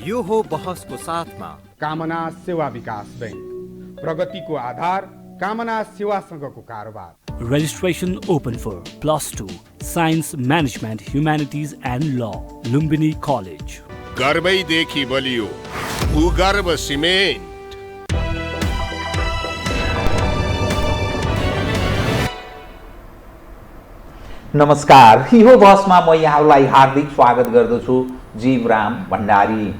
यो हो बहसको साथमा कामना सेवा विकास बैंक, प्रगतिको आधार कामना सेवासँगको कारोबार। Registration open for +2 Science Management Humanities and Law, Lumbini College. गर्वैदेखि बलियो भूगर्भ सिमेन्ट। नमस्कार, यो बसमा म यहाँलाई हार्दिक स्वागत गर्दछु। जीवराम भण्डारी।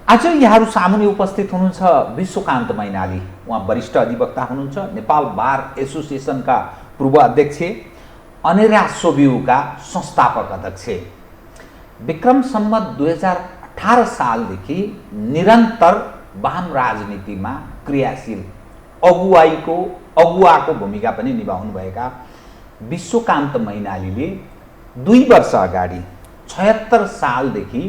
आज यहाँहरू सामुन्ने उपस्थित हुनुहुन्छ विश्वकान्त मैनाली। उहाँ वरिष्ठ अधिवक्ता हुनुहुन्छ, नेपाल बार एसोसिएसनका पूर्व अध्यक्ष, अनेरा सोब्युका संस्थापक अध्यक्ष। विक्रम सम्वत 2018 सालदेखि निरन्तर वाम राजनीतिमा क्रियाशील अगुवाको भूमिका पनि निभाउनुभएका विश्वकान्त मैनालीले 2 वर्ष अगाडि 76 सालदेखि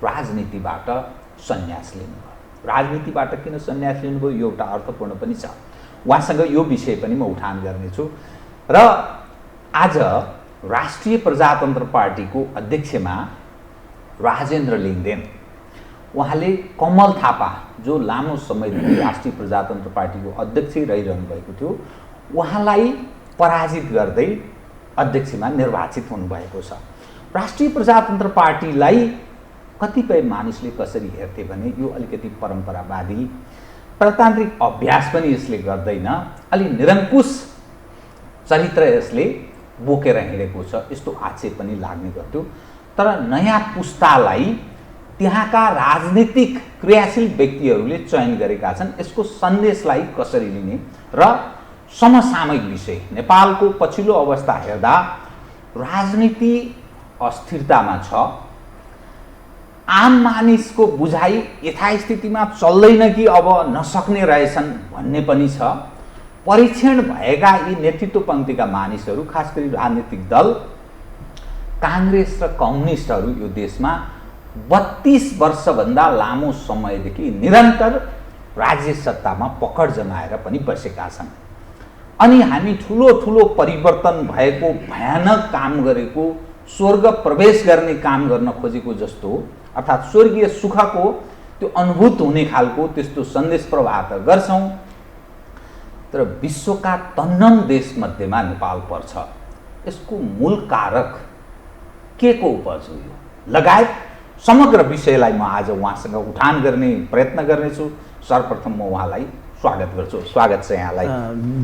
राजनीतिबाट सन्यास लिनुभयो। राजनीतिबाट किन सन्यास लिनुभयो यो एउटा अर्थपूर्ण पनि छ। उहाँसँग यो विषय पनि म उठान गर्नेछु। र आज राष्ट्रिय प्रजातन्त्र पार्टीको अध्यक्षमा राजेन्द्र लिङ्गदेन, उहाँले कमल थापा जो लामो समयदेखि राष्ट्रिय प्रजातन्त्र पार्टीको अध्यक्ष रहिरहनु भएको थियो, उहाँलाई पराजित गर्दै अध्यक्षमा निर्वाचित हुनुभएको छ। राष्ट्रिय प्रजातन्त्र पार्टीलाई कतिपय मानिसले कसरी हेर्थे भने यो अलिकति परम्परावादी, प्रजातान्त्रिक अभ्यास पनि यसले गर्दैन, अलि निरङ्कुश चरित्र यसले बोकेर हिँडेको छ, यस्तो आक्षेप पनि लाग्ने गर्थ्यो। तर नयाँ पुस्तालाई त्यहाँका राजनीतिक क्रियाशील व्यक्तिहरूले चयन गरेका छन्। यसको सन्देशलाई कसरी लिने र समसामयिक विषय नेपालको पछिल्लो अवस्था हेर्दा राजनीति अस्थिरतामा छ। आम मानिसको बुझाइ यथास्थितिमा चल्दैन कि अब नसक्ने रहेछन् भन्ने पनि छ। परीक्षण भएका यी नेतृत्व पङ्क्तिका मानिसहरू, खास गरी राजनीतिक दल काङ्ग्रेस र कम्युनिस्टहरू यो देशमा 32 वर्षभन्दा लामो समयदेखि निरन्तर राज्य सत्तामा पकड जमाएर पनि बसेका छन्। अनि हामी ठुलो ठुलो परिवर्तन भएको, भयानक काम गरेको, स्वर्ग प्रवेश गर्ने काम गर्न खोजेको जस्तो, अर्थात् स्वर्गीय सुखको त्यो अनुभूत हुने खालको त्यस्तो सन्देश प्रवाह त गर्छौँ, तर विश्वका तन्नम देशमध्येमा नेपाल पर्छ। यसको मूल कारक के को उपज हो यो लगायत समग्र विषयलाई म आज उहाँसँग उठान गर्ने प्रयत्न गर्नेछु। सर्वप्रथम म उहाँलाई स्वागत गर्छु। स्वागत छ यहाँलाई।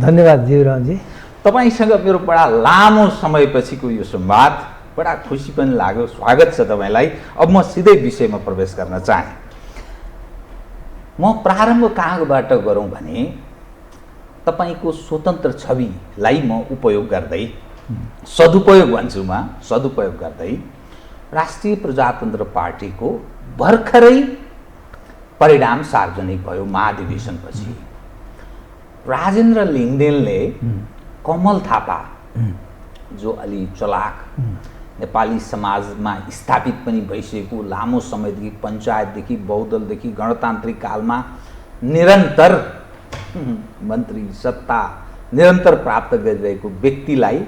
धन्यवाद जीवरामजी। तपाईसँग मेरो बडा लामो समयपछिको यो संवाद, बडा खुसी पनि लाग्यो। स्वागत छ तपाईँलाई। अब म सिधै विषयमा प्रवेश गर्न चाहे। म प्रारम्भ कहाँबाट गरौँ भने तपाईँको स्वतन्त्र छविलाई म उपयोग गर्दै, सदुपयोग भन्छु म, सदुपयोग गर्दै राष्ट्रिय प्रजातन्त्र पार्टीको भर्खरै परिणाम सार्वजनिक भयो महाधिवेशनपछि। राजेन्द्र लिङ्गदेनले कमल थापा जो अलि चलाक, नेपाली समाजमा स्थापित पनि भइसकेको, लामो समयदेखि पञ्चायतदेखि बहुदलदेखि गणतान्त्रिक कालमा निरन्तर मन्त्री सत्ता निरन्तर प्राप्त गरिरहेको व्यक्तिलाई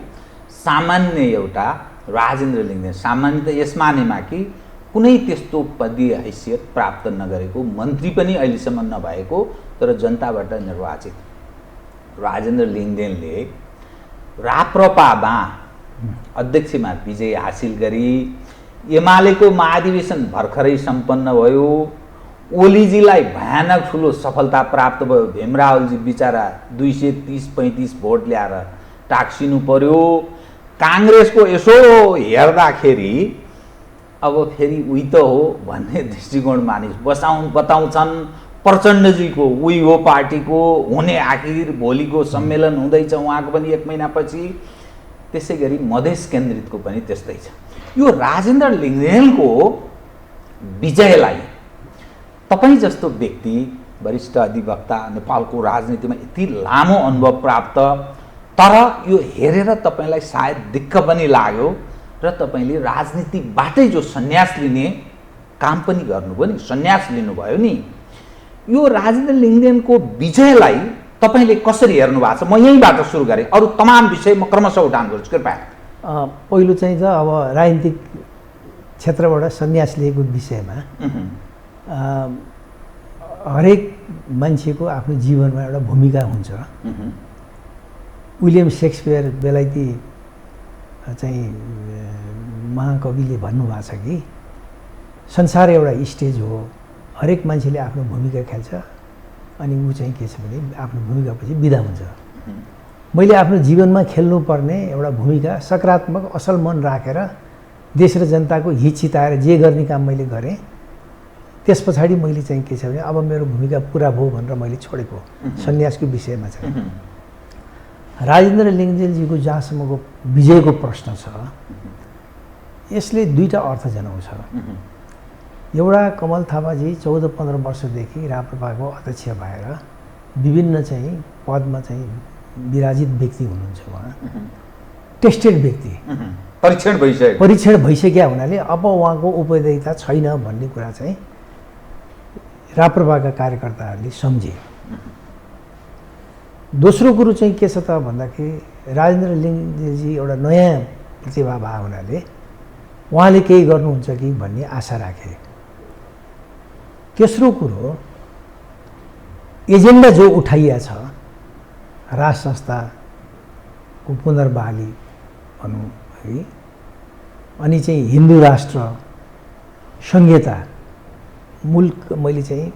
सामान्य एउटा राजेन्द्र लिङ्गदेन, सामान्य त यस मानेमा कि कुनै त्यस्तो पदीय हैसियत प्राप्त नगरेको, मन्त्री पनि अहिलेसम्म नभएको, तर जनताबाट निर्वाचित राजेन्द्र लिङ्गदेनले राप्रपामा अध्यक्षमा विजय हासिल गरी एमालेको महाधिवेशन भर्खरै सम्पन्न भयो। ओलीजीलाई भयानक ठुलो सफलता प्राप्त भयो। भीमरावजी बिचरा 230-35 भोट ल्याएर टाक्सिनु पर्यो। काङ्ग्रेसको यसो हेर्दाखेरि अब फेरि उही त हो भन्ने दृष्टिकोण मानिस बताउँछन्। प्रचण्डजीको उही हो पार्टीको हुने, आखिर भोलिको सम्मेलन हुँदैछ उहाँको पनि 1 महिनापछि। त्यसै गरी मधेस केन्द्रितको पनि त्यस्तै छ। यो राजेन्द्र लिङ्गदेनको विजयलाई तपाईँ जस्तो व्यक्ति, वरिष्ठ अधिवक्ता, नेपालको राजनीतिमा यति लामो अनुभव प्राप्त, तर यो हेरेर तपाईँलाई सायद दिक्क पनि लाग्यो र तपाईँले राजनीतिबाटै जो सन्यास लिने काम पनि गर्नुभयो नि, सन्यास लिनुभयो नि। यो राजेन्द्र लिङ्गदेनको विजयलाई तपाईँले कसरी हेर्नु भएको छ? म यहीँबाट सुरु गरेँ, अरू तमाम विषय म क्रमशः उठान गर्छु कृपया। पहिलो चाहिँ त अब राजनीतिक क्षेत्रबाट सन्यास लिएको विषयमा हरेक मान्छेको आफ्नो जीवनमा एउटा भूमिका हुन्छ। विलियम शेक्सपियर बेलायती चाहिँ महाकविले भन्नुभएको छ कि संसार एउटा स्टेज हो, हरेक मान्छेले आफ्नो भूमिका खेल्छ अनि ऊ चाहिँ के छ भने आफ्नो भूमिकापछि बिदा हुन्छ। मैले आफ्नो जीवनमा खेल्नुपर्ने एउटा भूमिका सकारात्मक असल मन राखेर देश र जनताको हित चिताएर जे गर्ने काम मैले गरेँ, त्यस पछाडि मैले चाहिँ के छ भने अब मेरो भूमिका पुरा भयो भनेर मैले छोडेको सन्यासको विषयमा चाहिँ। राजेन्द्र लिङ्गदेनजीको जहाँसम्मको विजयको प्रश्न छ, यसले दुईवटा अर्थ जनाउँछ। एउटा, कमल थापाजी 14-15 वर्षदेखि राप्रपाको अध्यक्ष भएर विभिन्न चाहिँ पदमा चाहिँ विराजित व्यक्ति हुनुहुन्छ। उहाँ टेस्टेड व्यक्ति, परीक्षण भइसक्यो हुनाले अब उहाँको उपयोगिता छैन भन्ने कुरा चाहिँ राप्रपाका कार्यकर्ताहरूले सम्झे। दोस्रो कुरो चाहिँ के छ त भन्दाखेरि राजेन्द्र लिङ्गदेनजी एउटा नयाँ प्रतिभा भए हुनाले उहाँले केही गर्नुहुन्छ कि भन्ने आशा राखे। तेस्रो कुरो, एजेन्डा जो उठाइया छ राज संस्थाको पुनर्बहाली भनौँ है, अनि चाहिँ हिन्दू राष्ट्र संहिता मुल्क, मैले चाहिँ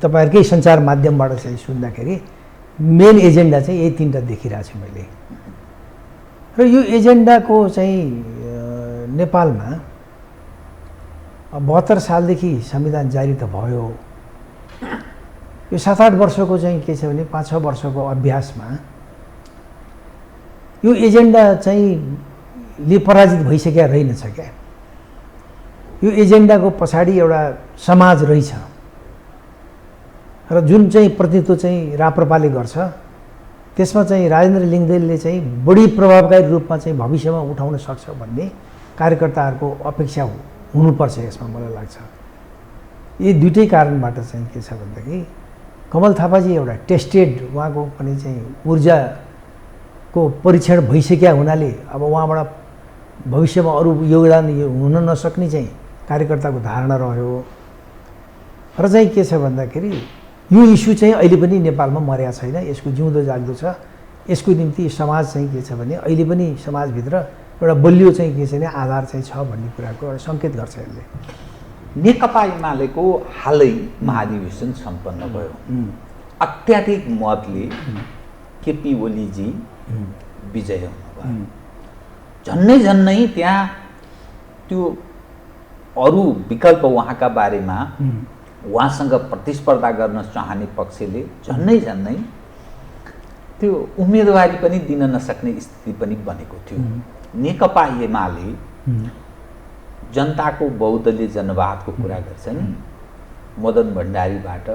तपाईँहरूकै सञ्चार माध्यमबाट चाहिँ सुन्दाखेरि मेन एजेन्डा चाहिँ यही तीनवटा देखिरहेको छु मैले। र यो एजेन्डाको चाहिँ नेपालमा 72 सालदेखि संविधान जारी त भयो, यो 7-8 वर्षको चाहिँ के छ भने 5-6 वर्षको अभ्यासमा यो एजेन्डा चाहिँ ले पराजित भइसकेका रहेनछ क्या। यो एजेन्डाको पछाडि एउटा समाज रहेछ र जुन चाहिँ प्रतिनिधित्व चाहिँ राप्रपाले गर्छ त्यसमा चाहिँ राजेन्द्र लिङ्गदेनले चाहिँ बढी प्रभावकारी रूपमा चाहिँ भविष्यमा उठाउन सक्छ भन्ने कार्यकर्ताहरूको अपेक्षा हुनुपर्छ यसमा, मलाई लाग्छ। यी दुईटै कारणबाट चाहिँ के छ भन्दाखेरि कमल थापाजी एउटा टेस्टेड, उहाँको पनि चाहिँ ऊर्जाको परीक्षण भइसक्यो हुनाले अब उहाँबाट भविष्यमा अरू योगदान हुन नसक्ने चाहिँ कार्यकर्ताको धारणा रह्यो। र चाहिँ के छ भन्दाखेरि यो इस्यु चाहिँ अहिले पनि नेपालमा मर्या छैन, यसको जिउँदो जाग्दो छ। यसको निम्ति समाज चाहिँ के छ भने अहिले पनि समाजभित्र एउटा बलियो चाहिँ के छ भने आधार चाहिँ छ भन्ने कुराको एउटा सङ्केत गर्छ यसले। नेकपा एमालेको हालै महाधिवेशन सम्पन्न भयो। अत्याधिक मतले केपी ओलीजी विजय हुनुभयो। झन्नै त्यहाँ त्यो अरू विकल्प उहाँका बारेमा उहाँसँग प्रतिस्पर्धा गर्न चाहने पक्षले झन्नै त्यो उम्मेदवारी पनि दिन नसक्ने स्थिति पनि बनेको थियो। नेकपा एमाले जनताको बहुदलीय जनवादको कुरा गर्छ नि, मदन भण्डारीबाट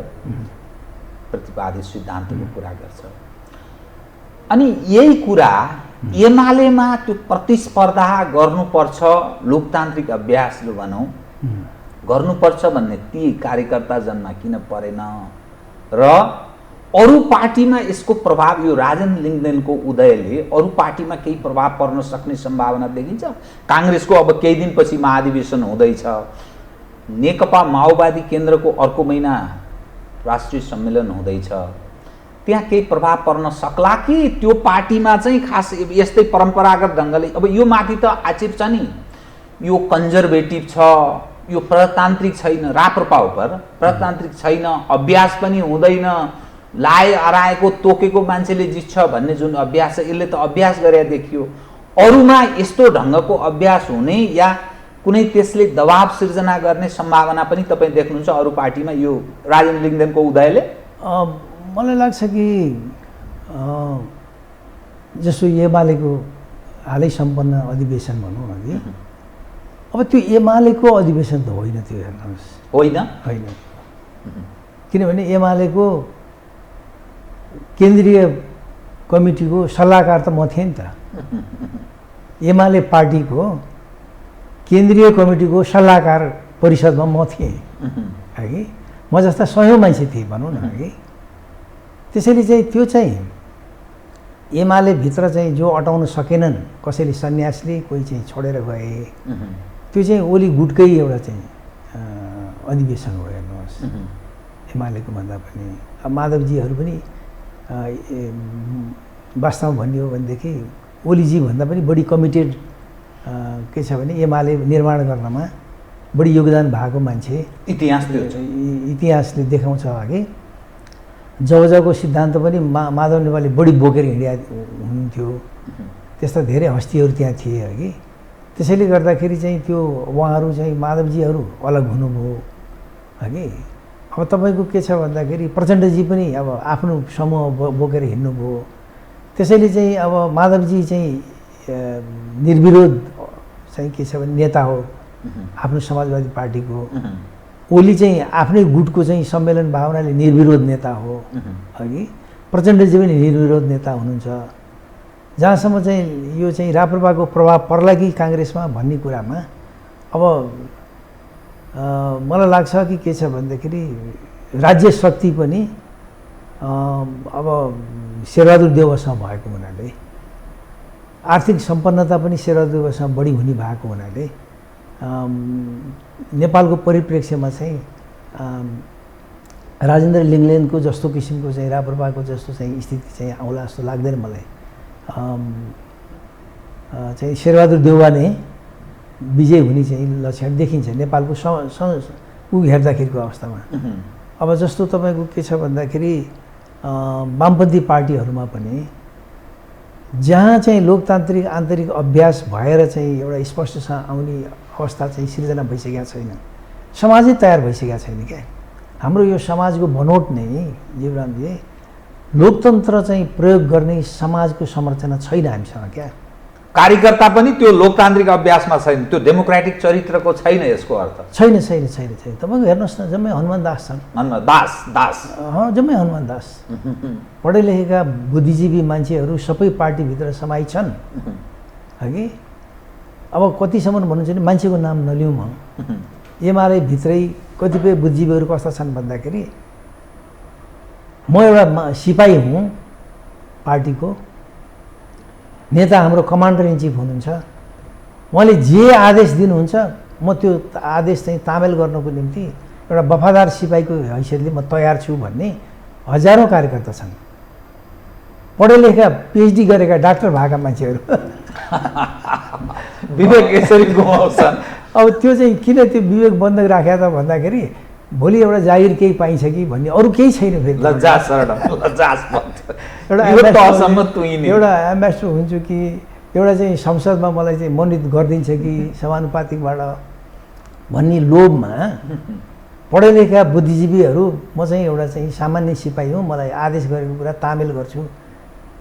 प्रतिपादित सिद्धान्तको कुरा गर्छ। अनि यही कुरा एमालेमा त्यो प्रतिस्पर्धा गर्नुपर्छ, लोकतान्त्रिक अभ्यास जो भनौँ गर्नुपर्छ भन्ने ती कार्यकर्ता जनमा किन परेन र अरू पार्टीमा यसको प्रभाव, यो राजेन्द्र लिङ्गदेनको उदयले अरू पार्टीमा केही प्रभाव पर्न सक्ने सम्भावना देखिन्छ। काङ्ग्रेसको अब केही दिनपछि महाधिवेशन हुँदैछ, नेकपा माओवादी केन्द्रको अर्को महिना राष्ट्रिय सम्मेलन हुँदैछ, त्यहाँ केही प्रभाव पर्न सक्ला कि त्यो पार्टीमा चाहिँ खास यस्तै परम्परागत ढङ्गले अब यो माथि त आक्षेप छ नि, यो कन्जर्भेटिभ छ, यो प्रजातान्त्रिक छैन, राप्रपा उपर प्रजातान्त्रिक छैन, अभ्यास पनि हुँदैन, लाए हराएको तोकेको मान्छेले जित्छ भन्ने जुन अभ्यास छ यसले त अभ्यास गरे देखियो। अरूमा यस्तो ढङ्गको अभ्यास हुने या कुनै त्यसले दबाव सिर्जना गर्ने सम्भावना पनि तपाईँ देख्नुहुन्छ अरू पार्टीमा यो राजेन्द्र लिङ्गदेनको उदयले? मलाई लाग्छ कि जसो एमालेको हालै सम्पन्न अधिवेशन भनौँ न कि, अब त्यो एमालेको अधिवेशन त होइन त्यो, हेर्नुहोस् होइन, किनभने एमालेको केन्द्रीय कमिटीको सल्लाहकार त म थिएँ नि त। एमाले पार्टीको केन्द्रीय कमिटीको सल्लाहकार परिषदमा म थिएँ है, म जस्ता 100 मान्छे थिएँ भनौँ न है। त्यसैले चाहिँ त्यो चाहिँ एमाले भित्र चाहिँ जो अटाउन सकेनन्, कसैले सन्यासले, कोही चाहिँ छोडेर गए, त्यो चाहिँ ओली गुटकै एउटा चाहिँ अधिवेशन हो हेर्नुहोस्, एमालेको भन्दा पनि अब माधवजीहरू पनि वास्तवमा भन्ने हो भनेदेखि ओलीजी भन्दा पनि बढी कमिटेड के छ भने एमाले निर्माण गर्नमा बढी योगदान भएको मान्छे इतिहासले देखाउँछ अघि। जबको सिद्धान्त पनि माधव नेपालले बढी बोकेर हिँड्या हुनुहुन्थ्यो, त्यस्ता धेरै हस्तीहरू त्यहाँ थिए अघि। त्यसैले गर्दाखेरि चाहिँ त्यो उहाँहरू चाहिँ माधवजीहरू अलग हुनुभयो अघि। अब तपाईँको के छ भन्दाखेरि प्रचण्डजी पनि अब आफ्नो समूह बोकेर हिँड्नुभयो। त्यसैले चाहिँ अब माधवजी चाहिँ निर्विरोध चाहिँ के छ भने नेता हो आफ्नो समाजवादी पार्टीको। ओली चाहिँ आफ्नै गुटको चाहिँ सम्मेलन भावनाले निर्विरोध नेता हो अघि। प्रचण्डजी पनि निर्विरोध नेता हुनुहुन्छ। जहाँसम्म चाहिँ यो चाहिँ राप्रपाको प्रभाव पर्ला कि काङ्ग्रेसमा भन्ने कुरामा अब मलाई लाग्छ कि के छ भन्दाखेरि राज्य शक्ति पनि अब शेरबहादुर देउवासँग भएको हुनाले, आर्थिक सम्पन्नता पनि शेरबहादुर देउवासँग बढी हुने भएको हुनाले नेपालको परिप्रेक्ष्यमा चाहिँ राजेन्द्र लिङ्गलेनको जस्तो किसिमको चाहिँ राप्रपाको जस्तो चाहिँ स्थिति चाहिँ आउला जस्तो लाग्दैन मलाई। चाहिँ शेरबहादुर देउवा नै विजय हुने चाहिँ लक्षण देखिन्छ नेपालको ऊ हेर्दाखेरिको अवस्थामा। अब जस्तो तपाईँको के छ भन्दाखेरि वामपन्थी पार्टीहरूमा पनि जहाँ चाहिँ लोकतान्त्रिक आन्तरिक अभ्यास भएर चाहिँ एउटा स्पष्टसँग आउने अवस्था चाहिँ सिर्जना भइसकेका छैन, समाजै तयार भइसकेका छैन क्या। हाम्रो यो समाजको बनोट नै जीवरामजी लोकतन्त्र चाहिँ प्रयोग गर्ने समाजको संरचना छैन हामीसँग क्या। कार्यकर्ता पनि त्यो लोकतान्त्रिक अभ्यासमा छैन, त्यो डेमोक्रेटिक चरित्रको छैन यसको अर्थ। छैन छैन छैन छैन तपाईँको हेर्नुहोस् न, जम्मै हनुमान दास छन्। दास जम्मै हनुमान दास पढे लेखेका बुद्धिजीवी मान्छेहरू सबै पार्टीभित्र समाहित छन् हगि। अब कतिसम्म भन्नुहुन्छ भने मान्छेको नाम नलिउँ म, एमाले भित्रै कतिपय बुद्धिजीवीहरू कस्ता छन् भन्दाखेरि म एउटा सिपाही हुँ पार्टीको, नेता हाम्रो कमान्डर इन चिफ हुनुहुन्छ, उहाँले जे आदेश दिनुहुन्छ म त्यो आदेश चाहिँ तामेल गर्नको निम्ति एउटा वफादार सिपाहीको हैसियतले म तयार छु भन्ने हजारौँ कार्यकर्ता छन्। पढे लेखेका पिएचडी गरेका डाक्टर भएका मान्छेहरू विवेक यसरी गुमाउँछन्। अब त्यो चाहिँ किन त्यो विवेक बन्द राख्या त भन्दाखेरि भोलि एउटा जागिर केही पाइन्छ कि भन्ने, अरू केही छैन फेरि। एउटा एम्बेसडर हुन्छु कि एउटा चाहिँ संसदमा मलाई चाहिँ मनोनित गरिदिन्छ कि समानुपातिकबाट भन्ने लोभमा पढे लेखेका बुद्धिजीवीहरू म चाहिँ एउटा चाहिँ सामान्य सिपाही हुँ, मलाई आदेश गरेको कुरा तामेल गर्छु,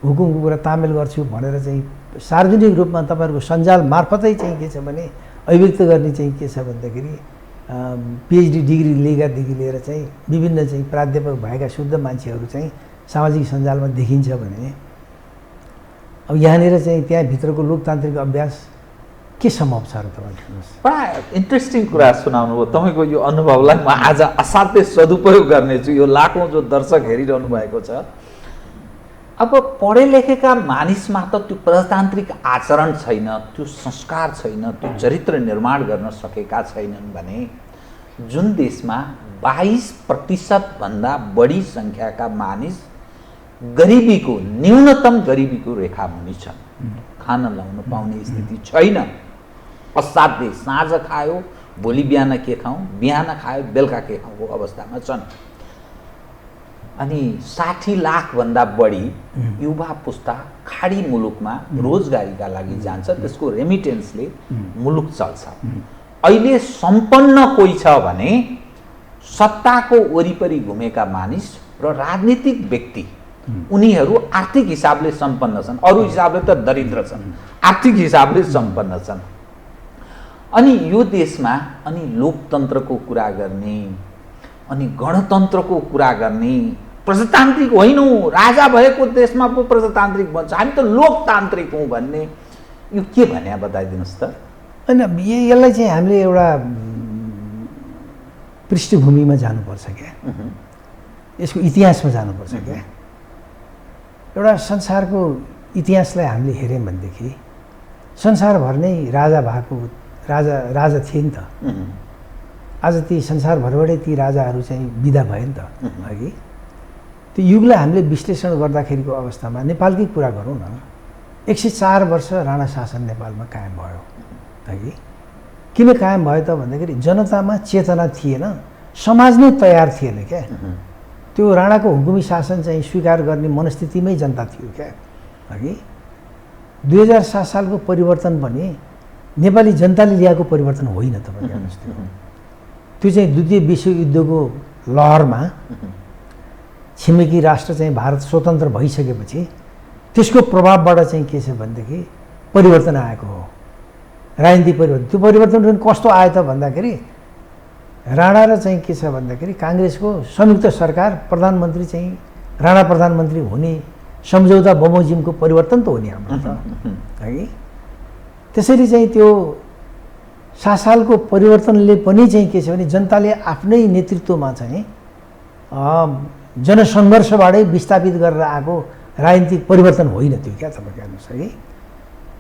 हुकुमको कुरा तामेल गर्छु भनेर चाहिँ सार्वजनिक रूपमा तपाईँहरूको सञ्जाल मार्फतै चाहिँ के छ भने अभिव्यक्त गर्ने चाहिँ के छ भन्दाखेरि पिएचडी डिग्री लिएकादेखि लिएर चाहिँ विभिन्न चाहिँ प्राध्यापक भएका शुद्ध मान्छेहरू चाहिँ सामाजिक सञ्जालमा देखिन्छ भने अब यहाँनिर चाहिँ त्यहाँभित्रको लोकतान्त्रिक अभ्यास के सम्भव छ र तपाईँ भन्नुहोस्। बडा इन्ट्रेस्टिङ कुरा सुनाउनु भयो। तपाईँको यो अनुभवलाई म आज असाध्यै सदुपयोग गर्नेछु। यो लाखौँ जो दर्शक हेरिरहनु भएको छ, अब पढे लेखेका मानिसमा त त्यो प्रजातान्त्रिक आचरण छैन, त्यो संस्कार छैन, त्यो चरित्र निर्माण गर्न सकेका छैनन् भने जुन देशमा 22% भन्दा बढी सङ्ख्याका मानिस गरिबीको न्यूनतम गरिबीको रेखा मुनि छन्, खान लाउन पाउने स्थिति छैन, असाध्यै साँझ खायो भोलि बिहान के खाउँ, बिहान खायो बेलुका के खाउँको अवस्थामा छन्। अनि 60 लाख भन्दा बढी युवा पुस्ता खाडी मुलुकमा रोजगारीका लागि जान्छ, त्यसको रेमिटेन्सले मुलुक चल्छ। अहिले सम्पन्न कोही छ भने सत्ताको वरिपरि घुमेका मानिस र राजनीतिक व्यक्ति, उनीहरू आर्थिक हिसाबले सम्पन्न छन्, अरू हिसाबले त दरिद्र छन्, आर्थिक हिसाबले सम्पन्न छन्। अनि यो देशमा अनि लोकतन्त्रको कुरा गर्ने, अनि गणतन्त्रको कुरा गर्ने, प्रजातान्त्रिक होइनौँ, राजा भएको देशमा पो प्रजातान्त्रिक भन्छ, हामी त लोकतान्त्रिक हौँ भन्ने, यो के भन्या बताइदिनुहोस् त। होइन, यसलाई चाहिँ हामीले एउटा पृष्ठभूमिमा जानुपर्छ क्या, यसको इतिहासमा जानुपर्छ क्या। एउटा संसारको इतिहासलाई हामीले हेऱ्यौँ भनेदेखि संसारभर नै राजा भएको राजा थिए नि त। आज ती संसारभरबाटै ती राजाहरू चाहिँ बिदा भए नि त अघि। त्यो युगलाई हामीले विश्लेषण गर्दाखेरिको अवस्थामा नेपालकै कुरा गरौँ न, 104 वर्ष राणा शासन नेपालमा कायम भयो अघि। किन कायम भयो त भन्दाखेरि जनतामा चेतना थिएन, समाज नै तयार थिएन क्या। त्यो राणाको हुकुमी शासन चाहिँ स्वीकार गर्ने मनस्थितिमै जनता थियो क्या अघि। 2007 सालको परिवर्तन पनि नेपाली जनताले ल्याएको परिवर्तन होइन तपाईँ हेर्नुहोस्। त्यो चाहिँ द्वितीय विश्वयुद्धको लहरमा छिमेकी राष्ट्र चाहिँ भारत स्वतन्त्र भइसकेपछि त्यसको प्रभावबाट चाहिँ के छ भनेदेखि परिवर्तन आएको हो, राजनीतिक परिवर्तन। त्यो परिवर्तन कस्तो आयो त भन्दाखेरि राणा र चाहिँ के छ भन्दाखेरि काङ्ग्रेसको संयुक्त सरकार, प्रधानमन्त्री चाहिँ राणा प्रधानमन्त्री हुने सम्झौता बमोजिमको परिवर्तन त हो नि हाम्रो त है। त्यसैले चाहिँ त्यो 7 सालको परिवर्तनले पनि चाहिँ के छ भने जनताले आफ्नै नेतृत्वमा चाहिँ जनसङ्घर्षबाटै विस्थापित गरेर आएको राजनीतिक परिवर्तन होइन त्यो क्या तपाईँ हेर्नुहोस् है।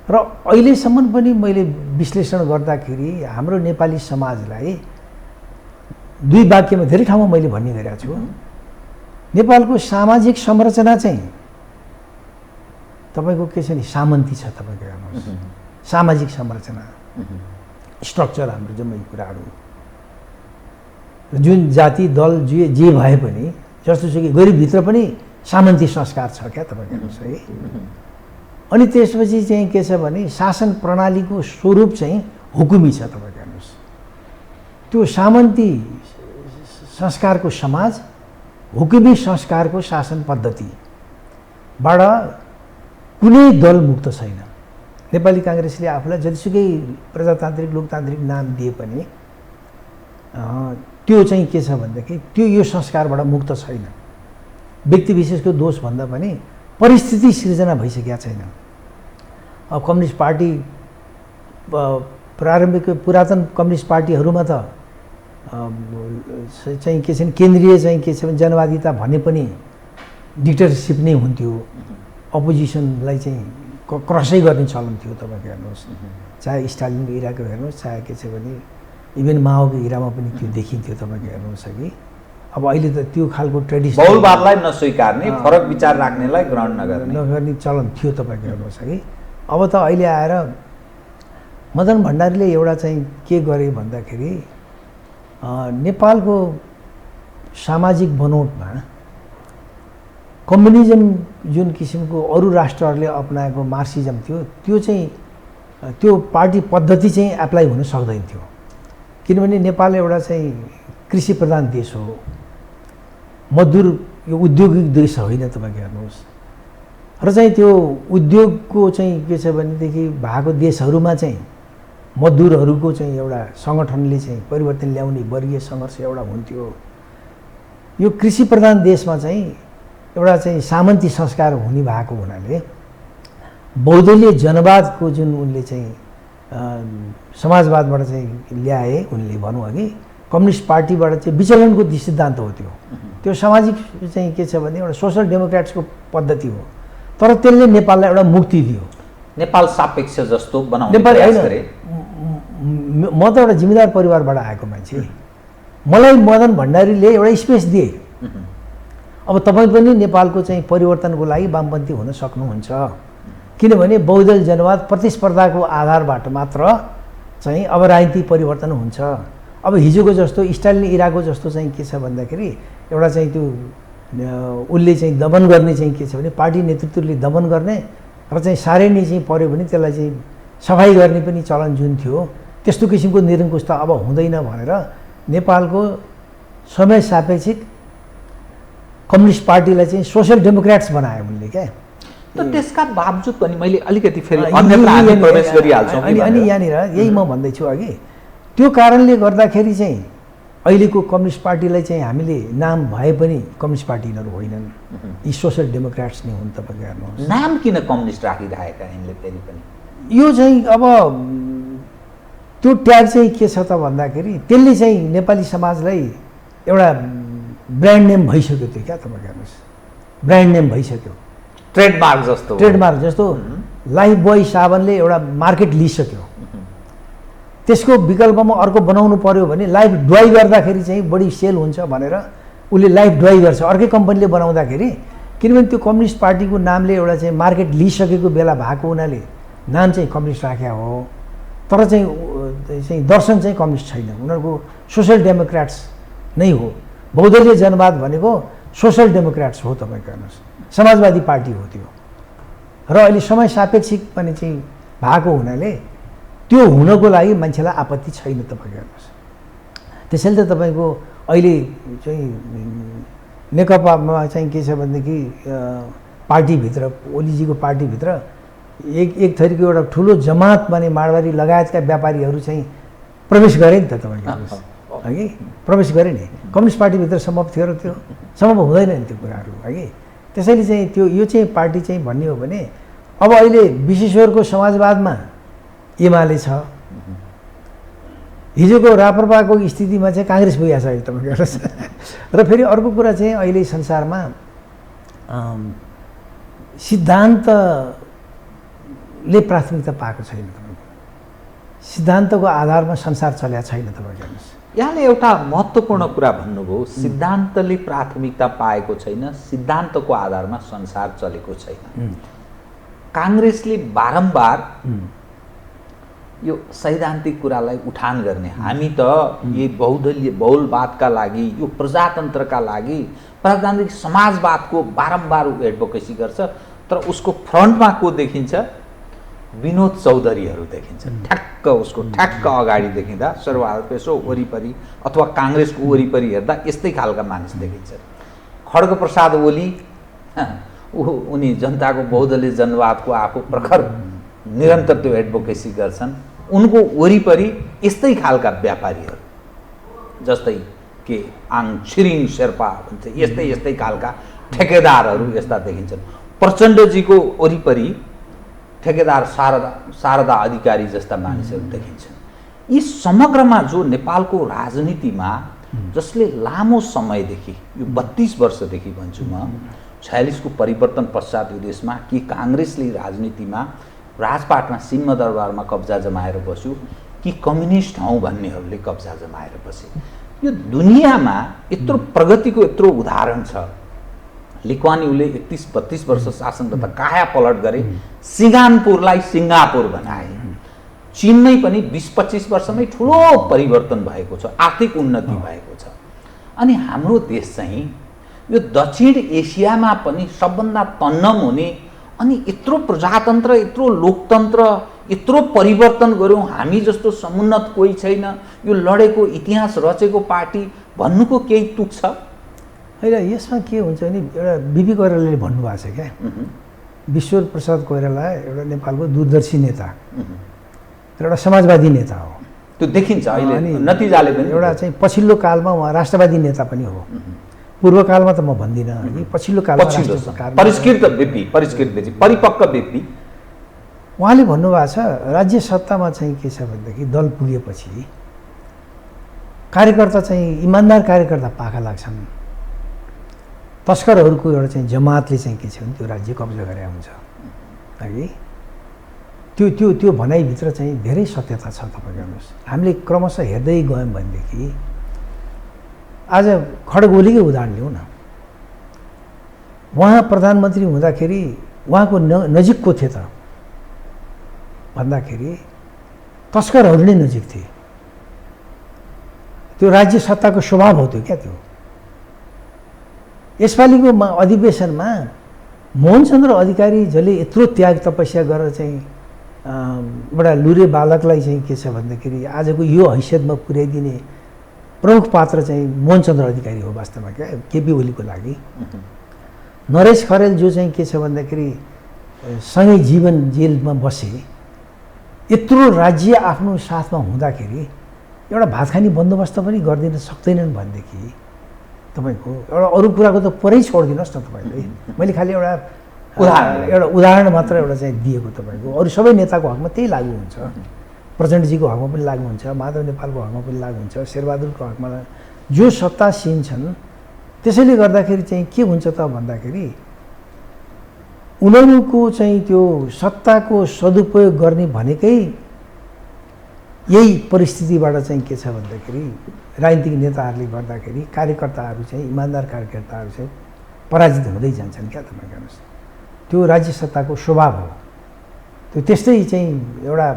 र अहिलेसम्म पनि मैले विश्लेषण गर्दाखेरि हाम्रो नेपाली समाजलाई 2 वाक्यमा धेरै ठाउँमा मैले भन्ने गरेको छु। नेपालको सामाजिक संरचना चाहिँ तपाईँको के छ नि सामन्ती छ तपाईँको हेर्नुहोस्। सामाजिक संरचना स्ट्रक्चर हाम्रो जम्मै कुराहरू, जुन जाति दल जे भए पनि जस्तोसुकै गरिबभित्र पनि सामन्ती संस्कार छ क्या तपाईँ हेर्नुहोस् है। अनि त्यसपछि चाहिँ के छ भने शासन प्रणालीको स्वरूप चाहिँ हुकुमी छ तपाईँ हेर्नुहोस्। त्यो सामन्ती संस्कारको समाज, हुकुमी संस्कारको शासन पद्धतिबाट कुनै दल मुक्त छैन। नेपाली काङ्ग्रेसले आफूलाई जतिसुकै प्रजातान्त्रिक लोकतान्त्रिक नाम दिए पनि त्यो चाहिँ के छ भनेदेखि त्यो यो संस्कारबाट मुक्त छैन। व्यक्ति विशेषको दोष भन्दा पनि परिस्थिति सिर्जना भइसकेका छैन। अब कम्युनिस्ट पार्टी प्रारम्भिक पुरातन कम्युनिस्ट पार्टीहरूमा त चाहिँ के छ भने केन्द्रीय चाहिँ के छ भने जनवादिता भने पनि डिक्टेटरसिप नै हुन्थ्यो। अपोजिसनलाई चाहिँ क्रसै गर्ने चलन थियो तपाईँको हेर्नुहोस्। चाहे स्टालिनको इराको हेर्नुहोस्, चाहे के छ भने इभन माओको इरामा पनि त्यो देखिन्थ्यो तपाईँको हेर्नुहोस् कि। अब अहिले त त्यो खालको ट्रेडिसन बहुलवादलाई नस्वीकार्ने, फरक विचार राख्नेलाई ग्रहण नगर्ने चलन थियो तपाईँको हेर्नुहोस् कि। अब त अहिले आएर मदन भण्डारीले एउटा चाहिँ के गरे भन्दाखेरि नेपालको सामाजिक बनोटमा कम्युनिजम जुन किसिमको अरू राष्ट्रहरूले अपनाएको मार्क्सिजम थियो त्यो चाहिँ त्यो पार्टी पद्धति चाहिँ एप्लाई हुन सक्दैन थियो। किनभने नेपाल एउटा चाहिँ कृषि प्रधान देश हो, मजदुर यो औद्योगिक देश होइन तपाईँको हेर्नुहोस्। र चाहिँ त्यो उद्योगको चाहिँ के छ भनेदेखि भएको देशहरूमा चाहिँ मजदुरहरूको चाहिँ एउटा सङ्गठनले चाहिँ परिवर्तन ल्याउने वर्गीय सङ्घर्ष एउटा हुन्थ्यो। यो कृषि प्रधान देशमा चाहिँ एउटा चाहिँ सामन्ती संस्कार हुने भएको हुनाले बहुदलीय जनवादको जुन उनले चाहिँ समाजवादबाट चाहिँ ल्याए उनले भनौँ अघि, कम्युनिस्ट पार्टीबाट चाहिँ विचलनको सिद्धान्त हो त्यो। त्यो सामाजिक चाहिँ के छ भने एउटा सोसल डेमोक्रेट्सको पद्धति हो। तर त्यसले नेपाललाई एउटा मुक्ति दियो। नेपाल सापेक्ष जस्तो बनाउने प्रयास गरे। म त एउटा जिम्मेदार परिवारबाट आएको मान्छे, मलाई मदन भण्डारीले एउटा स्पेस दिए। अब तपाईँ पनि नेपालको चाहिँ परिवर्तनको लागि वामपन्थी हुन सक्नुहुन्छ, किनभने बहुदल जनवाद प्रतिस्पर्धाको आधारबाट मात्र चाहिँ अब राजनीतिक परिवर्तन हुन्छ। अब हिजोको जस्तो स्टालिन इराको जस्तो चाहिँ के छ भन्दाखेरि एउटा चाहिँ त्यो उसले चाहिँ दमन गर्ने चाहिँ के छ भने पार्टी नेतृत्वले दमन गर्ने र चाहिँ साह्रै नै चाहिँ पऱ्यो भने त्यसलाई चाहिँ सफाइ गर्ने पनि चलन जुन थियो त्यस्तो किसिमको निरङ्कुशता अब हुँदैन भनेर नेपालको समय सापेक्षिक कम्युनिस्ट पार्टीलाई चाहिँ सोसल डेमोक्रेट्स बनायो उनले क्या। त त्यसका बावजुद पनि मैले अलिकति फेरि अन्यत्र हामी प्रवेश गरिहाल्छौँ अनि यहाँनिर यही म भन्दैछु अघि, त्यो कारणले गर्दाखेरि चाहिँ अहिलेको कम्युनिस्ट पार्टीलाई चाहिँ हामीले नाम भए पनि कम्युनिस्ट पार्टी यिनीहरू होइनन्, यी सोसल डेमोक्रेट्स नै हुन्। तपाईँको हेर्नुहोस् नाम किन कम्युनिस्ट राखिरहेका यिनले फेरि पनि? यो चाहिँ अब त्यो ट्याग चाहिँ के छ त भन्दाखेरि त्यसले चाहिँ नेपाली समाजलाई एउटा ब्रान्ड नेम भइसक्यो त्यो क्या तपाईँको हेर्नुहोस्, ब्रान्ड नेम भइसक्यो। ट्रेडमार्क जस्तो लाइफ बोय साबनले एउटा मार्केट लिइसक्यो। त्यसको विकल्पमा अर्को बनाउनु पर्यो भने लाइफ ड्राई गर्दाखेरि चाहिँ बढी सेल हुन्छ भनेर उसले लाइफ ड्राई गर्छ अर्कै कम्पनीले बनाउँदाखेरि। किनभने त्यो कम्युनिस्ट पार्टीको नामले एउटा चाहिँ मार्केट लिइसकेको बेला भएको हुनाले नाम चाहिँ कम्युनिस्ट राखेको हो, तर चाहिँ दर्शन चाहिँ कम्युनिस्ट छैन, उनीहरूको सोसल डेमोक्रेट्स नै हो। बहुदलीय जनवाद भनेको सोसल डेमोक्रेट्स हो। तपाईँको हेर्नुहोस् समाजवादी पार्टी हो त्यो, र अहिले समय सापेक्षिक पनि चाहिँ भएको हुनाले त्यो हुनको लागि मान्छेलाई आपत्ति छैन। तपाईँको हेर्नुहोस् त्यसैले त तपाईँको अहिले चाहिँ नेकपामा चाहिँ के छ भनेदेखि पार्टीभित्र ओलीजीको पार्टीभित्र एक थरीको एउटा ठुलो जमात माने माडवारी लगायतका व्यापारीहरू चाहिँ प्रवेश गरे नि त। तपाईँको हेर्नुहोस् हगि प्रवेश गरे नि, कम्युनिस्ट पार्टीभित्र सम्भव थियो र त्यो सम्भव हुँदैन नि त्यो कुराहरू हगि। त्यसैले चाहिँ त्यो यो चाहिँ पार्टी चाहिँ भन्ने हो भने अब अहिले विश्वेश्वरको समाजवादमा एमाले छ, हिजोको राप्रपाको स्थितिमा चाहिँ काङ्ग्रेस पुगेको छ अहिले तपाईँको हेर्नुहोस्। र फेरि अर्को कुरा चाहिँ अहिले संसारमा सिद्धान्तले प्राथमिकता पाएको छैन। तपाईँको सिद्धान्तको आधारमा संसार चलेको छैन। तपाईँको हेर्नुहोस् यहाँले एउटा महत्त्वपूर्ण कुरा भन्नुभयो, सिद्धान्तले प्राथमिकता पाएको छैन, सिद्धान्तको आधारमा संसार चलेको छैन। काङ्ग्रेसले बारम्बार यो सैद्धान्तिक कुरालाई उठान गर्ने, हामी त यो बहुदलीय बहुलवादका लागि, यो प्रजातन्त्रका लागि, प्रजातान्त्रिक समाजवादको बारम्बार एडभोकेसी गर्छ, तर उसको फ्रन्टमा को देखिन्छ? विनोद चौधरीहरू देखिन्छ। ठ्याक्क उसको ठ्याक्क अगाडि देखिँदा शेरबहादुर पेशो वरिपरि अथवा काङ्ग्रेसको वरिपरि हेर्दा यस्तै खालका मानिस देखिन्छ। खड्गप्रसाद ओली उनी जनताको बहुदलीय जनवादको आफू प्रखर निरन्तर त्यो एडभोकेसी गर्छन्। उनको वरिपरि यस्तै खालका व्यापारीहरू जस्तै के आङ छिरिङ शेर्पा भन्छ, यस्तै खालका ठेकेदारहरू यस्ता देखिन्छन्। प्रचण्डजीको वरिपरि ठेकेदार शारदा अधिकारी जस्ता मानिसहरू देखिन्छन्। यी समग्रमा जो नेपालको राजनीतिमा जसले लामो समयदेखि यो 32 वर्षदेखि भन्छु म 46 को परिवर्तन पश्चात यो देशमा कि काङ्ग्रेसले राजनीतिमा राजपाटमा सिंहदरबारमा कब्जा जमाएर बस्यो कि कम्युनिस्ट हौँ भन्नेहरूले कब्जा जमाएर बसे। यो दुनियाँमा यत्रो प्रगतिको यत्रो उदाहरण छ। लिक्वानिउले 31-32 वर्ष शासन गर्दा काया पलट गरे, सिंगापुरलाई सिङ्गापुर बनाए। चीनमै पनि 20-25 वर्षमै ठुलो परिवर्तन भएको छ, आर्थिक उन्नति भएको छ। अनि हाम्रो देश चाहिँ यो दक्षिण एसियामा पनि सबभन्दा तन्नम हुने, अनि यत्रो प्रजातन्त्र, यत्रो लोकतन्त्र, यत्रो परिवर्तन गऱ्यौँ, हामी जस्तो समुन्नत कोही छैन, यो लडेको इतिहास रचेको पार्टी भन्नुको केही तुक छ? होइन, यसमा के हुन्छ भने एउटा बिपी कोइरालाले भन्नुभएको छ क्या, विश्वर प्रसाद कोइराला एउटा नेपालको दूरदर्शी नेता र एउटा समाजवादी नेता हो। त्यो देखिन्छ अहिले नतिजाले पनि। एउटा चाहिँ पछिल्लो कालमा उहाँ राष्ट्रवादी नेता पनि हो। पूर्वकालमा त म भन्दिनँ कि पछिल्लो कालमा परिष्कृत व्यक्ति, परिपक्व व्यक्ति। उहाँले भन्नुभएको छ राज्य सत्तामा चाहिँ के छ भनेदेखि दल पुगेपछि कार्यकर्ता चाहिँ इमान्दार कार्यकर्ता पाखा लाग्छन्, तस्करहरूको एउटा चाहिँ जमातले चाहिँ के छ भने त्यो राज्य कब्जा गरे हुन्छ है। त्यो त्यो त्यो भनाइभित्र चाहिँ धेरै सत्यता छ। तपाईँ हेर्नुहोस्, हामीले क्रमशः हेर्दै गयौँ भनेदेखि आज खड्ग ओलीकै उदाहरण लिउँ न। उहाँ प्रधानमन्त्री हुँदाखेरि उहाँको नजिक को थिए त भन्दाखेरि तस्करहरू नै नजिक थिए। त्यो राज्य सत्ताको स्वभाव हो त्यो क्या। त्यो यसपालिको अधिवेशनमा मोहनचन्द्र अधिकारी जसले यत्रो त्याग तपस्या गरेर चाहिँ एउटा लुरे बालकलाई चाहिँ के छ भन्दाखेरि आजको यो हैसियतमा पुर्याइदिने प्रमुख पात्र चाहिँ मोहनचन्द्र अधिकारी हो वास्तवमा क्या, केपी ओलीको लागि। नरेश खरेल जो चाहिँ के छ भन्दाखेरि सँगै जीवन जेलमा बसे, यत्रो राज्य आफ्नो साथमा हुँदाखेरि एउटा भात खाने बन्दोबस्त पनि गरिदिन सक्दैनन् भनेदेखि तपाईँको एउटा अरू कुराको त परै छोडिदिनुहोस् न तपाईँले। मैले खालि एउटा उदाहरण मात्र एउटा चाहिँ दिएको तपाईँको। अरू सबै नेताको हकमा त्यही लागु हुन्छ, प्रचण्डजीको हकमा पनि लागु हुन्छ, माधव नेपालको हकमा पनि लागु हुन्छ, शेरबहादुरको हकमा जो सत्तासीन छन्। त्यसैले गर्दाखेरि चाहिँ के हुन्छ त भन्दाखेरि उनीहरूको चाहिँ त्यो सत्ताको सदुपयोग गर्ने भनेकै यही परिस्थितिबाट चाहिँ के छ भन्दाखेरि राजनीतिक नेताहरूले गर्दाखेरि कार्यकर्ताहरू चाहिँ इमान्दार कार्यकर्ताहरू चाहिँ पराजित हुँदै जान्छन् क्या। तपाईँ हेर्नुहोस्, त्यो राज्य सत्ताको स्वभाव हो। त्यो त्यस्तै चाहिँ एउटा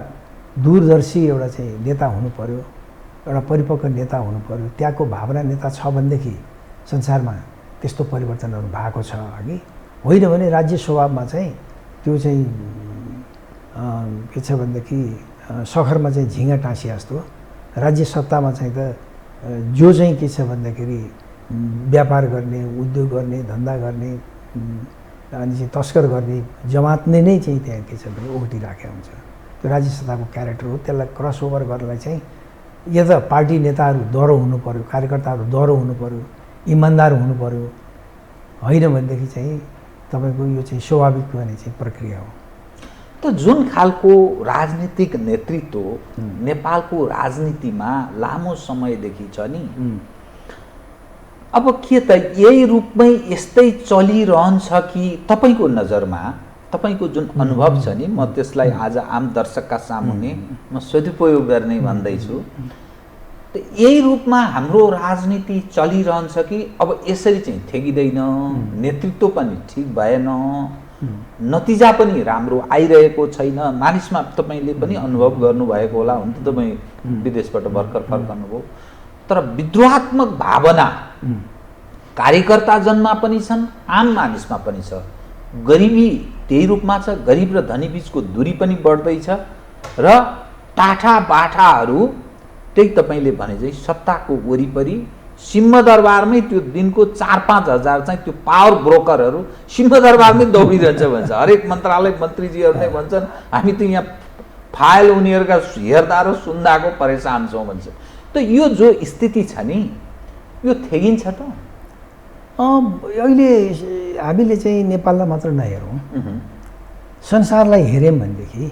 दूरदर्शी एउटा चाहिँ नेता हुनु पर्यो, एउटा परिपक्व नेता हुनु पर्यो। त्यहाँको भावना नेता छ भनेदेखि संसारमा त्यस्तो परिवर्तनहरू भएको छ अघि, होइन भने राज्य स्वभावमा चाहिँ त्यो चाहिँ के छ भनेदेखि सखरमा चाहिँ झिँगा टाँसिया जस्तो, राज्य सत्तामा चाहिँ त जो चाहिँ के छ भन्दाखेरि व्यापार गर्ने, उद्योग गर्ने, धन्दा गर्ने अनि चाहिँ तस्कर गर्ने जमातले नै चाहिँ त्यहाँ के छ भने ओगटिराखेको हुन्छ। त्यो राज्य सत्ताको क्यारेक्टर हो। त्यसलाई क्रस ओभर गर्नलाई चाहिँ या त पार्टी नेताहरू दह्रो हुनु पर्यो, कार्यकर्ताहरू दह्रो हुनु पर्यो, इमान्दार हुनु पर्यो, होइन भनेदेखि चाहिँ तपाईँको यो चाहिँ स्वाभाविक भने चाहिँ प्रक्रिया हो। त जुन खालको राजनीतिक नेतृत्व नेपालको राजनीतिमा लामो समयदेखि छ नि, अब के त यही रूपमै यस्तै चलिरहन्छ कि तपाईँको नजरमा, तपाईँको जुन अनुभव छ नि, म त्यसलाई आज आम दर्शकका सामुन्ने म सदुपयोग गर्ने भन्दैछु, त यही रूपमा हाम्रो राजनीति चलिरहन्छ कि अब यसरी चाहिँ थेगिँदैन, नेतृत्व पनि ठिक भएन, नतिजा पनि राम्रो आइरहेको छैन। मानिसमा तपाईँले पनि अनुभव गर्नुभएको होला, हुन त तपाईँ विदेशबाट भर्खर फर्कनुभयो, तर विद्रोहात्मक भावना कार्यकर्ताजनमा पनि छन्, आम मानिसमा पनि छ। गरिबी त्यही रूपमा छ, गरिब र धनी बीचको दूरी पनि बढ्दैछ र टाठा बाठाहरू त्यही तपाईँले भने चाहिँ सत्ताको वरिपरि सिंहदरबारमै त्यो दिनको 4-5 हजार चाहिँ त्यो पावर ब्रोकरहरू सिंहदरबारमै दौडिरहन्छ भन्छ। हरेक मन्त्रालय मन्त्रीजीहरू नै भन्छन् हामी त यहाँ फाइल उनीहरूका हेर्दा र सुन्दाको परेशान छौँ भन्छ। त यो जो स्थिति छ नि, यो थेगिन्छ त? अहिले हामीले चाहिँ नेपाललाई मात्र नहेरौँ, संसारलाई हेऱ्यौँ भनेदेखि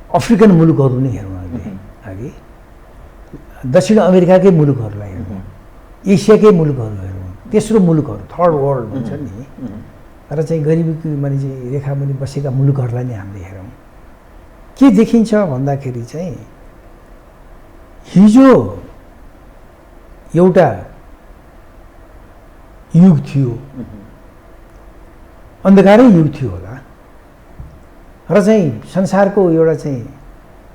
अफ्रिकन मुलुकहरू नै हेरौँ अघि, दक्षिण अमेरिकाकै मुलुकहरूलाई हेरौँ, एसियाकै मुलुकहरू हेरौँ, तेस्रो मुलुकहरू थर्ड वर्ल्ड भन्छ नि, र चाहिँ गरिबीको माने चाहिँ रेखामुनि बसेका मुलुकहरूलाई नै हामीले हेरौँ। के देखिन्छ भन्दाखेरि चाहिँ हिजो एउटा युग थियो, अन्धकारै युग थियो होला, र चाहिँ संसारको एउटा चाहिँ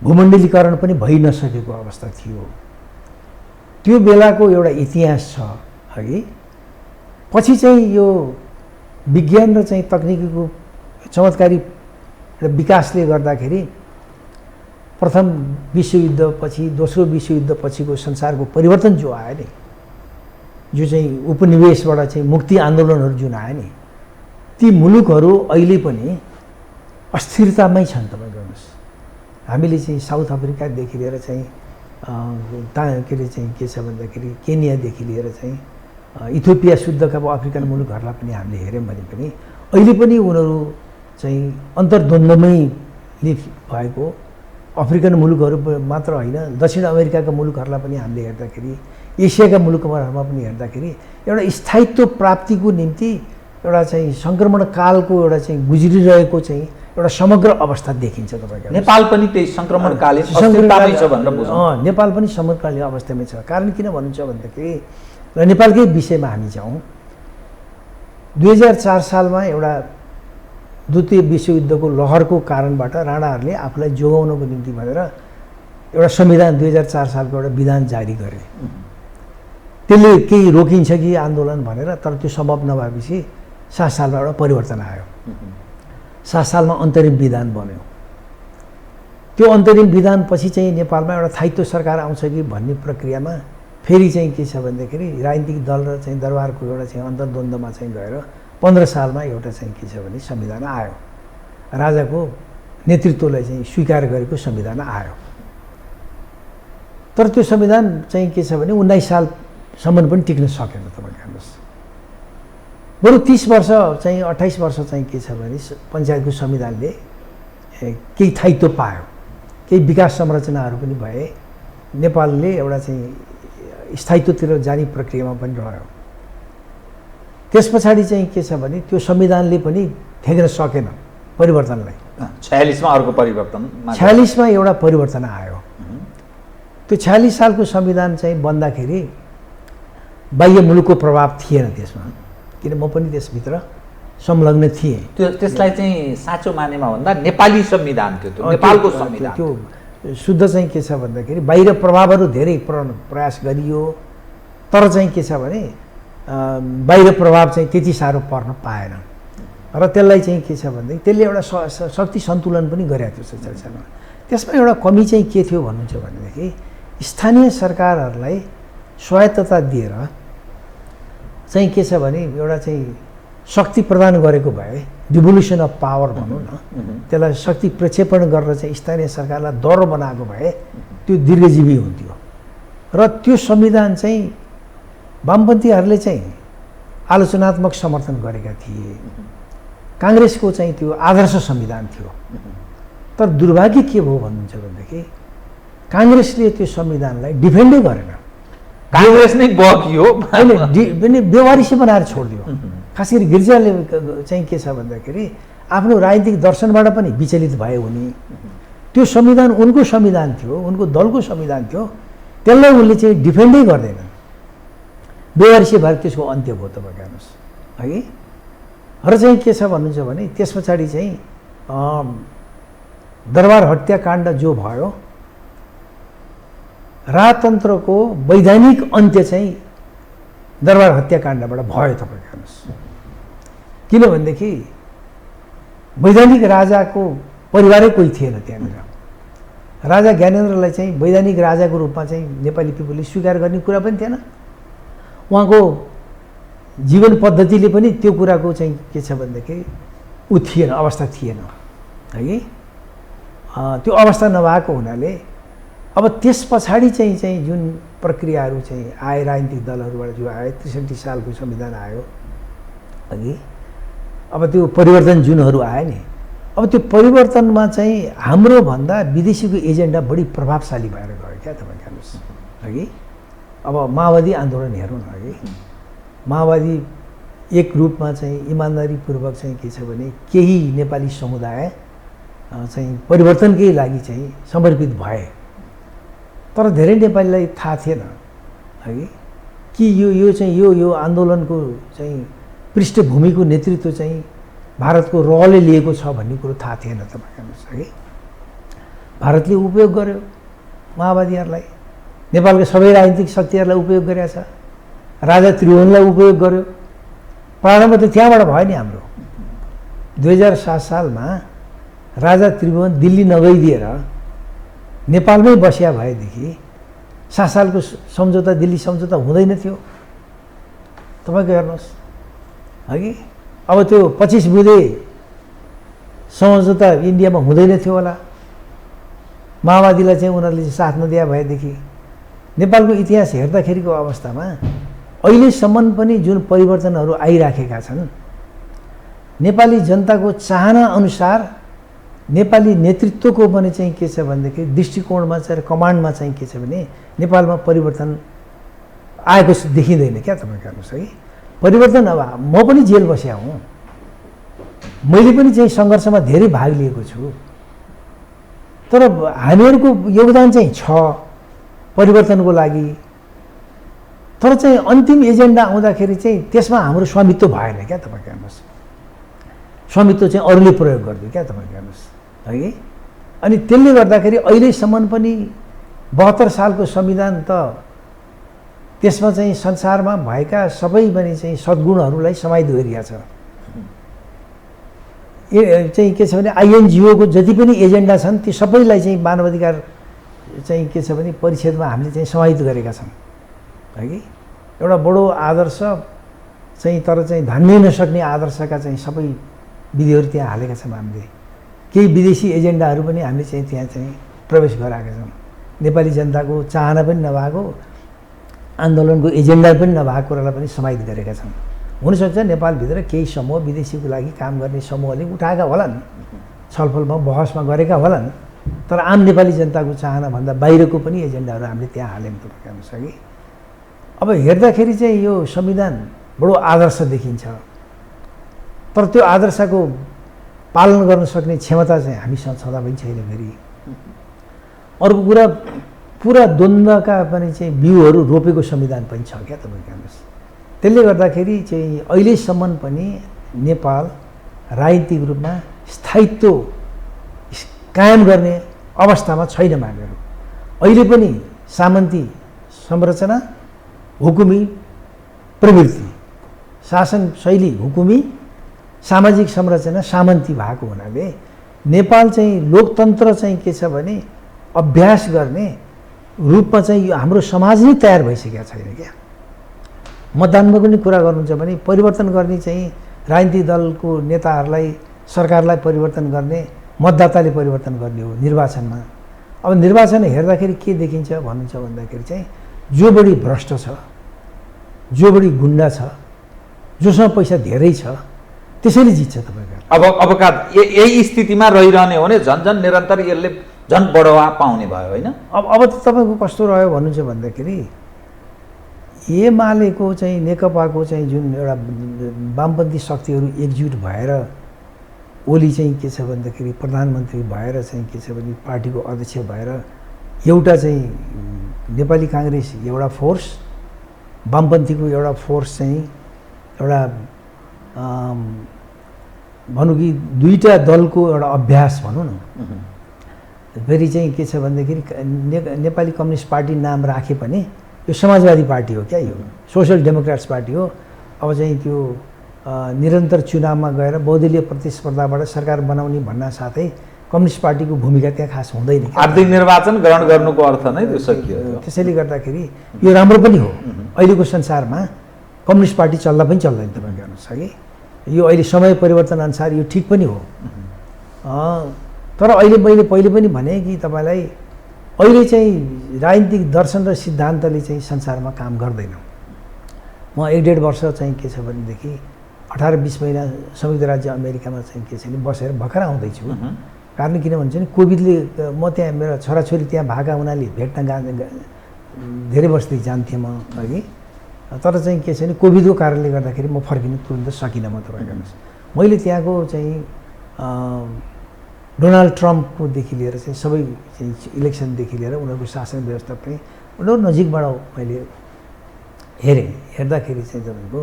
भूमण्डलीकरण पनि भइ नसकेको अवस्था थियो। त्यो बेलाको एउटा इतिहास छ अघि। पछि चाहिँ यो विज्ञान र चाहिँ तकनिकीको चमत्कारी विकासले गर्दाखेरि प्रथम विश्वयुद्धपछि, दोस्रो विश्वयुद्धपछिको संसारको परिवर्तन जो आयो नि, जो चाहिँ उपनिवेशबाट चाहिँ मुक्ति आन्दोलनहरू जुन आयो नि, ती मुलुकहरू अहिले पनि अस्थिरतामै छन्। तपाईँ गर्नुहोस्, हामीले चाहिँ साउथ अफ्रिकादेखि लिएर चाहिँ के अरे चाहिँ के छ भन्दाखेरि केनियादेखि लिएर चाहिँ इथियोपिया सुद्धका अफ्रिकन मुलुकहरूलाई पनि हामीले हेऱ्यौँ भने पनि अहिले पनि उनीहरू चाहिँ अन्तर्द्वन्द्वमै लिप्त भएको अफ्रिकन मुलुकहरू मात्र होइन, दक्षिण अमेरिकाका मुलुकहरूलाई पनि हामीले हेर्दाखेरि, एसियाका मुलुकहरूमा पनि हेर्दाखेरि एउटा स्थायित्व प्राप्तिको निम्ति एउटा चाहिँ सङ्क्रमण कालको एउटा चाहिँ गुज्रिरहेको चाहिँ एउटा समग्र अवस्था देखिन्छ। तपाईँको नेपाल पनि त्यही सङ्क्रमणकालीन अवस्थामै छ भनेर बुझौँ। नेपाल पनि सङ्क्रमणकालीन अवस्थामै छ। कारण किन भन्नुहुन्छ भन्दाखेरि, र नेपालकै विषयमा हामी जाउँ, 2004 सालमा एउटा द्वितीय विश्वयुद्धको लहरको कारणबाट राणाहरूले आफूलाई जोगाउनको निम्ति भनेर एउटा संविधान 2004 सालको एउटा विधान जारी गरे। त्यसले केही रोकिन्छ कि आन्दोलन भनेर, तर त्यो सम्भव नभएपछि 7 सालमा एउटा परिवर्तन आयो। 7 सालमा अन्तरिम विधान बन्यो। त्यो अन्तरिम विधान पछि चाहिँ नेपालमा एउटा स्थायित्व सरकार आउँछ कि भन्ने प्रक्रियामा फेरि चाहिँ के छ भन्दाखेरि राजनीतिक दल र चाहिँ दरबारको एउटा चाहिँ अन्तर्द्वन्द्वमा चाहिँ गएर 15 सालमा एउटा चाहिँ के छ भने संविधान आयो। राजाको नेतृत्वलाई चाहिँ स्वीकार गरेको संविधान आयो। तर त्यो संविधान चाहिँ के छ भने 19 सालसम्म पनि टिक्न सकेन। तपाईँ हेर्नुहोस्, बरु 30 वर्ष चाहिँ 28 वर्ष चाहिँ के छ भने पञ्चायतको संविधानले केही स्थायित्व पायो, केही विकास संरचनाहरू पनि भए, नेपालले एउटा चाहिँ स्थायित्वतिर जाने प्रक्रियामा पनि रह्यो। त्यस पछाडि चाहिँ के छ भने त्यो संविधानले पनि थेग्न सकेन परिवर्तनलाई। 46मा अर्को परिवर्तन, 46मा एउटा परिवर्तन आयो। त्यो 46 सालको संविधान चाहिँ बन्दाखेरि बाह्य मुलुकको प्रभाव थिएन त्यसमा, किन म पनि त्यसभित्र संलग्न थिएँ। त्यसलाई चाहिँ साँचो मानेमा भन्दा नेपाली संविधान थियो, त्यो नेपालको संविधान। त्यो शुद्ध चाहिँ के छ भन्दाखेरि बाहिर प्रभावहरू धेरै प्रयास गरियो, तर चाहिँ के छ भने बाहिर प्रभाव चाहिँ त्यति साह्रो पर्न पाएन र त्यसलाई चाहिँ के छ भनेदेखि त्यसले एउटा शक्ति सन्तुलन पनि गरेको थियो 46 सालमा। त्यसमा एउटा कमी चाहिँ के थियो भन्नुहुन्छ भनेदेखि स्थानीय सरकारहरूलाई स्वायत्तता दिएर चाहिँ के छ भने एउटा चाहिँ शक्ति प्रदान गरेको भए, डिभोल्युसन अफ पावर भनौँ न, त्यसलाई शक्ति प्रक्षेपण गरेर चाहिँ स्थानीय सरकारलाई दह्रो बनाएको भए त्यो दीर्घजीवी हुन्थ्यो। र त्यो संविधान चाहिँ वामपन्थीहरूले चाहिँ आलोचनात्मक समर्थन गरेका थिए। काङ्ग्रेसको चाहिँ त्यो आदर्श संविधान थियो। तर दुर्भाग्य के भयो भन्नुहुन्छ भनेदेखि काङ्ग्रेसले त्यो संविधानलाई डिफेन्डै गरेन। काङ्ग्रेस नै बग्यो, होइन बेवारिसी बनाएर छोडिदियो। खास गरी गिरिजाले चाहिँ के छ भन्दाखेरि आफ्नो राजनीतिक दर्शनबाट पनि विचलित भए उनी। त्यो संविधान उनको संविधान थियो, उनको दलको संविधान थियो, त्यसलाई उनले चाहिँ डिफेन्डै गर्दैन। बेवारिसी भएर त्यसको अन्त्य भयो तपाईँ हेर्नुहोस् है। र चाहिँ के छ भन्नुहुन्छ भने त्यस पछाडि चाहिँ दरबार हत्याकाण्ड जो भयो, राजतन्त्रको वैधानिक अन्त्य चाहिँ दरबार हत्याकाण्डबाट भयो तपाईँ हेर्नुहोस्। किनभनेदेखि वैधानिक राजाको परिवारै कोही थिएन त्यहाँनिर। राजा ज्ञानेन्द्रलाई चाहिँ वैधानिक राजाको रूपमा चाहिँ नेपाली पिपुलले स्वीकार गर्ने कुरा पनि थिएन। उहाँको जीवन पद्धतिले पनि त्यो कुराको चाहिँ के छ भनेदेखि ऊ थिएन, अवस्था थिएन है। त्यो अवस्था नभएको हुनाले अब त्यस पछाडि चाहिँ जुन प्रक्रियाहरू चाहिँ आए राजनीतिक दलहरूबाट जो आए, 63 सालको संविधान आयो अघि, अब त्यो परिवर्तन जुनहरू आए नि, अब त्यो परिवर्तनमा चाहिँ हाम्रो भन्दा विदेशीको एजेन्डा बढी प्रभावशाली भएर गयो क्या तपाईँ हेर्नुहोस् अघि। अब माओवादी आन्दोलन हेरौँ न अघि, माओवादी एक रूपमा चाहिँ इमान्दारीपूर्वक चाहिँ के छ भने केही नेपाली समुदाय चाहिँ परिवर्तनकै लागि चाहिँ समर्पित भए, तर धेरै नेपालीलाई थाहा थिएन है कि यो चाहिँ यो आन्दोलनको चाहिँ पृष्ठभूमिको नेतृत्व चाहिँ भारतको रले लिएको छ भन्ने कुरो थाहा थिएन तपाईँ हेर्नुहोस् है। भारतले उपयोग गर्यो माओवादीहरूलाई, नेपालका सबै राजनीतिक शक्तिहरूलाई उपयोग गरेका छ, राजा त्रिभुवनलाई उपयोग गर्यो। प्रारम्भ त त्यहाँबाट भयो नि हाम्रो। 2007 सालमा राजा त्रिभुवन दिल्ली नगइदिएर नेपालमै बसिया भएदेखि 7 सालको सम्झौता, दिल्ली सम्झौता हुँदैन थियो तपाईँको हेर्नुहोस् हगि। अब त्यो 25 बुँदे सम्झौता इन्डियामा हुँदैन थियो होला, माओवादीलाई चाहिँ उनीहरूले साथ नदिया भएदेखि। नेपालको इतिहास हेर्दाखेरिको अवस्थामा अहिलेसम्म पनि जुन परिवर्तनहरू आइराखेका छन्, नेपाली जनताको चाहना अनुसार नेपाली नेतृत्वको पनि चाहिँ के छ भनेदेखि दृष्टिकोणमा चाहिँ कमान्डमा चाहिँ के छ भने नेपालमा परिवर्तन आएको देखिँदैन क्या तपाईँ हेर्नुहोस् है। परिवर्तन अब म पनि जेल बस्या हुँ, मैले पनि चाहिँ सङ्घर्षमा धेरै भाग लिएको छु, तर हामीहरूको योगदान चाहिँ छ परिवर्तनको लागि। तर चाहिँ अन्तिम एजेन्डा आउँदाखेरि चाहिँ त्यसमा हाम्रो स्वामित्व भएन क्या तपाईँ हेर्नुहोस्। स्वामित्व चाहिँ अरूले प्रयोग गरिदियो क्या तपाईँ हेर्नुहोस् है। अनि त्यसले गर्दाखेरि अहिलेसम्म पनि 72 सालको संविधान त त्यसमा चाहिँ संसारमा भएका सबै पनि चाहिँ सद्गुणहरूलाई समाहित गरिएको छ। चाहिँ के छ भने आइएनजिओको जति पनि एजेन्डा छन् ती सबैलाई चाहिँ मानवाधिकार चाहिँ के छ भने परिषदमा हामीले चाहिँ समाहित गरेका छौँ है कि। एउटा बडो आदर्श चाहिँ तर चाहिँ धान्नै नसक्ने आदर्शका चाहिँ सबै विधिहरू त्यहाँ हालेका छौँ हामीले। केही विदेशी एजेन्डाहरू पनि हामीले चाहिँ त्यहाँ चाहिँ प्रवेश गराएका छौँ। नेपाली जनताको चाहना पनि नभएको, आन्दोलनको एजेन्डा पनि नभएको कुरालाई पनि समाहित गरेका छौँ। हुनसक्छ नेपालभित्र केही समूह विदेशीको लागि काम गर्ने समूहले उठाएका होलान्, छलफलमा बहसमा गरेका होलान्, तर आम नेपाली जनताको चाहनाभन्दा बाहिरको पनि एजेन्डाहरू हामीले त्यहाँ हाल्यौँ तपाईँ हेर्नुहोस् कि। अब हेर्दाखेरि चाहिँ यो संविधान बडो आदर्श देखिन्छ, तर त्यो आदर्शको पालन गर्न सक्ने क्षमता चाहिँ हामीसँग छँदा पनि छैन। फेरि अर्को कुरा पुरा द्वन्द्वका पनि चाहिँ बिउहरू रोपेको संविधान पनि छ क्या तपाईँको हेर्नुहोस्। त्यसले गर्दाखेरि चाहिँ अहिलेसम्म पनि नेपाल राजनीतिक रूपमा स्थायित्व कायम गर्ने अवस्थामा छैन मागहरू। अहिले पनि सामन्ती संरचना, हुकुमी प्रवृत्ति, शासन शैली हुकुमी, सामाजिक संरचना सामन्ती भएको हुनाले नेपाल चाहिँ लोकतन्त्र चाहिँ के छ भने अभ्यास गर्ने रूपमा चाहिँ यो हाम्रो समाज नै तयार भइसकेको छैन क्या। मतदानमा पनि कुरा गर्नुहुन्छ भने परिवर्तन गर्ने चाहिँ राजनीतिक दलको नेताहरूलाई, सरकारलाई परिवर्तन गर्ने मतदाताले परिवर्तन गर्ने हो निर्वाचनमा। अब निर्वाचन हेर्दाखेरि के देखिन्छ भन्नुहुन्छ भन्दाखेरि चाहिँ जो बढी भ्रष्ट छ, जो बढी गुन्डा छ, जोसँग पैसा धेरै छ त्यसैले जित्छ तपाईँको। अबका यही स्थितिमा रहिरहने हो भने झन् निरन्तर यसले झन् बढावा पाउने भयो होइन। अब त तपाईँको कस्तो रह्यो भन्नुहुन्छ भन्दाखेरि एमालेको चाहिँ नेकपाको चाहिँ जुन एउटा वामपन्थी शक्तिहरू एकजुट भएर ओली चाहिँ के छ भन्दाखेरि प्रधानमन्त्री भएर चाहिँ के छ भने पार्टीको अध्यक्ष भएर एउटा चाहिँ नेपाली काङ्ग्रेस एउटा फोर्स, वामपन्थीको एउटा फोर्स चाहिँ एउटा भनौँ कि दुईटा दलको एउटा अभ्यास भनौँ न। फेरि चाहिँ के छ भन्दाखेरि नेपाली कम्युनिस्ट पार्टी नाम राखे पनि यो समाजवादी पार्टी हो क्या, यो सोसल डेमोक्रेट्स पार्टी हो। अब चाहिँ त्यो निरन्तर चुनावमा गएर बहुदलीय प्रतिस्पर्धाबाट सरकार बनाउने भन्न साथै कम्युनिस्ट पार्टीको भूमिका त्यहाँ खास हुँदैन। आर्थिक निर्वाचन ग्रहण गर्नुको अर्थ नै त्यो सकियो। त्यसैले गर्दाखेरि यो राम्रो पनि हो। अहिलेको संसारमा कम्युनिस्ट पार्टी चल्दा पनि चल्दैन तपाईँको हेर्नुहोस् कि यो अहिले समय परिवर्तन अनुसार यो ठिक पनि हो। तर अहिले मैले पहिले पनि भने कि तपाईँलाई अहिले चाहिँ राजनीतिक दर्शन र सिद्धान्तले चाहिँ संसारमा काम गर्दैन। म 1-1.5 वर्ष चाहिँ के छ भनेदेखि 18-20 महिना संयुक्त राज्य अमेरिकामा चाहिँ के छ भने बसेर भर्खर आउँदैछु। कारण किन भन्छ भने कोभिडले म त्यहाँ मेरो छोराछोरी त्यहाँ भएका हुनाले भेट्न धेरै बस्दै जान्थेँ म अघि। तर चाहिँ के छ भने कोभिडको कारणले गर्दाखेरि म फर्किन तुरन्त सकिनँ। म तपाईँको हेर्नुहोस् मैले त्यहाँको चाहिँ डोनाल्ड ट्रम्पकोदेखि लिएर चाहिँ सबै चाहिँ इलेक्सनदेखि लिएर उनीहरूको शासन व्यवस्था पनि उनीहरू नजिकबाट मैले हेरेँ। हेर्दाखेरि चाहिँ तपाईँको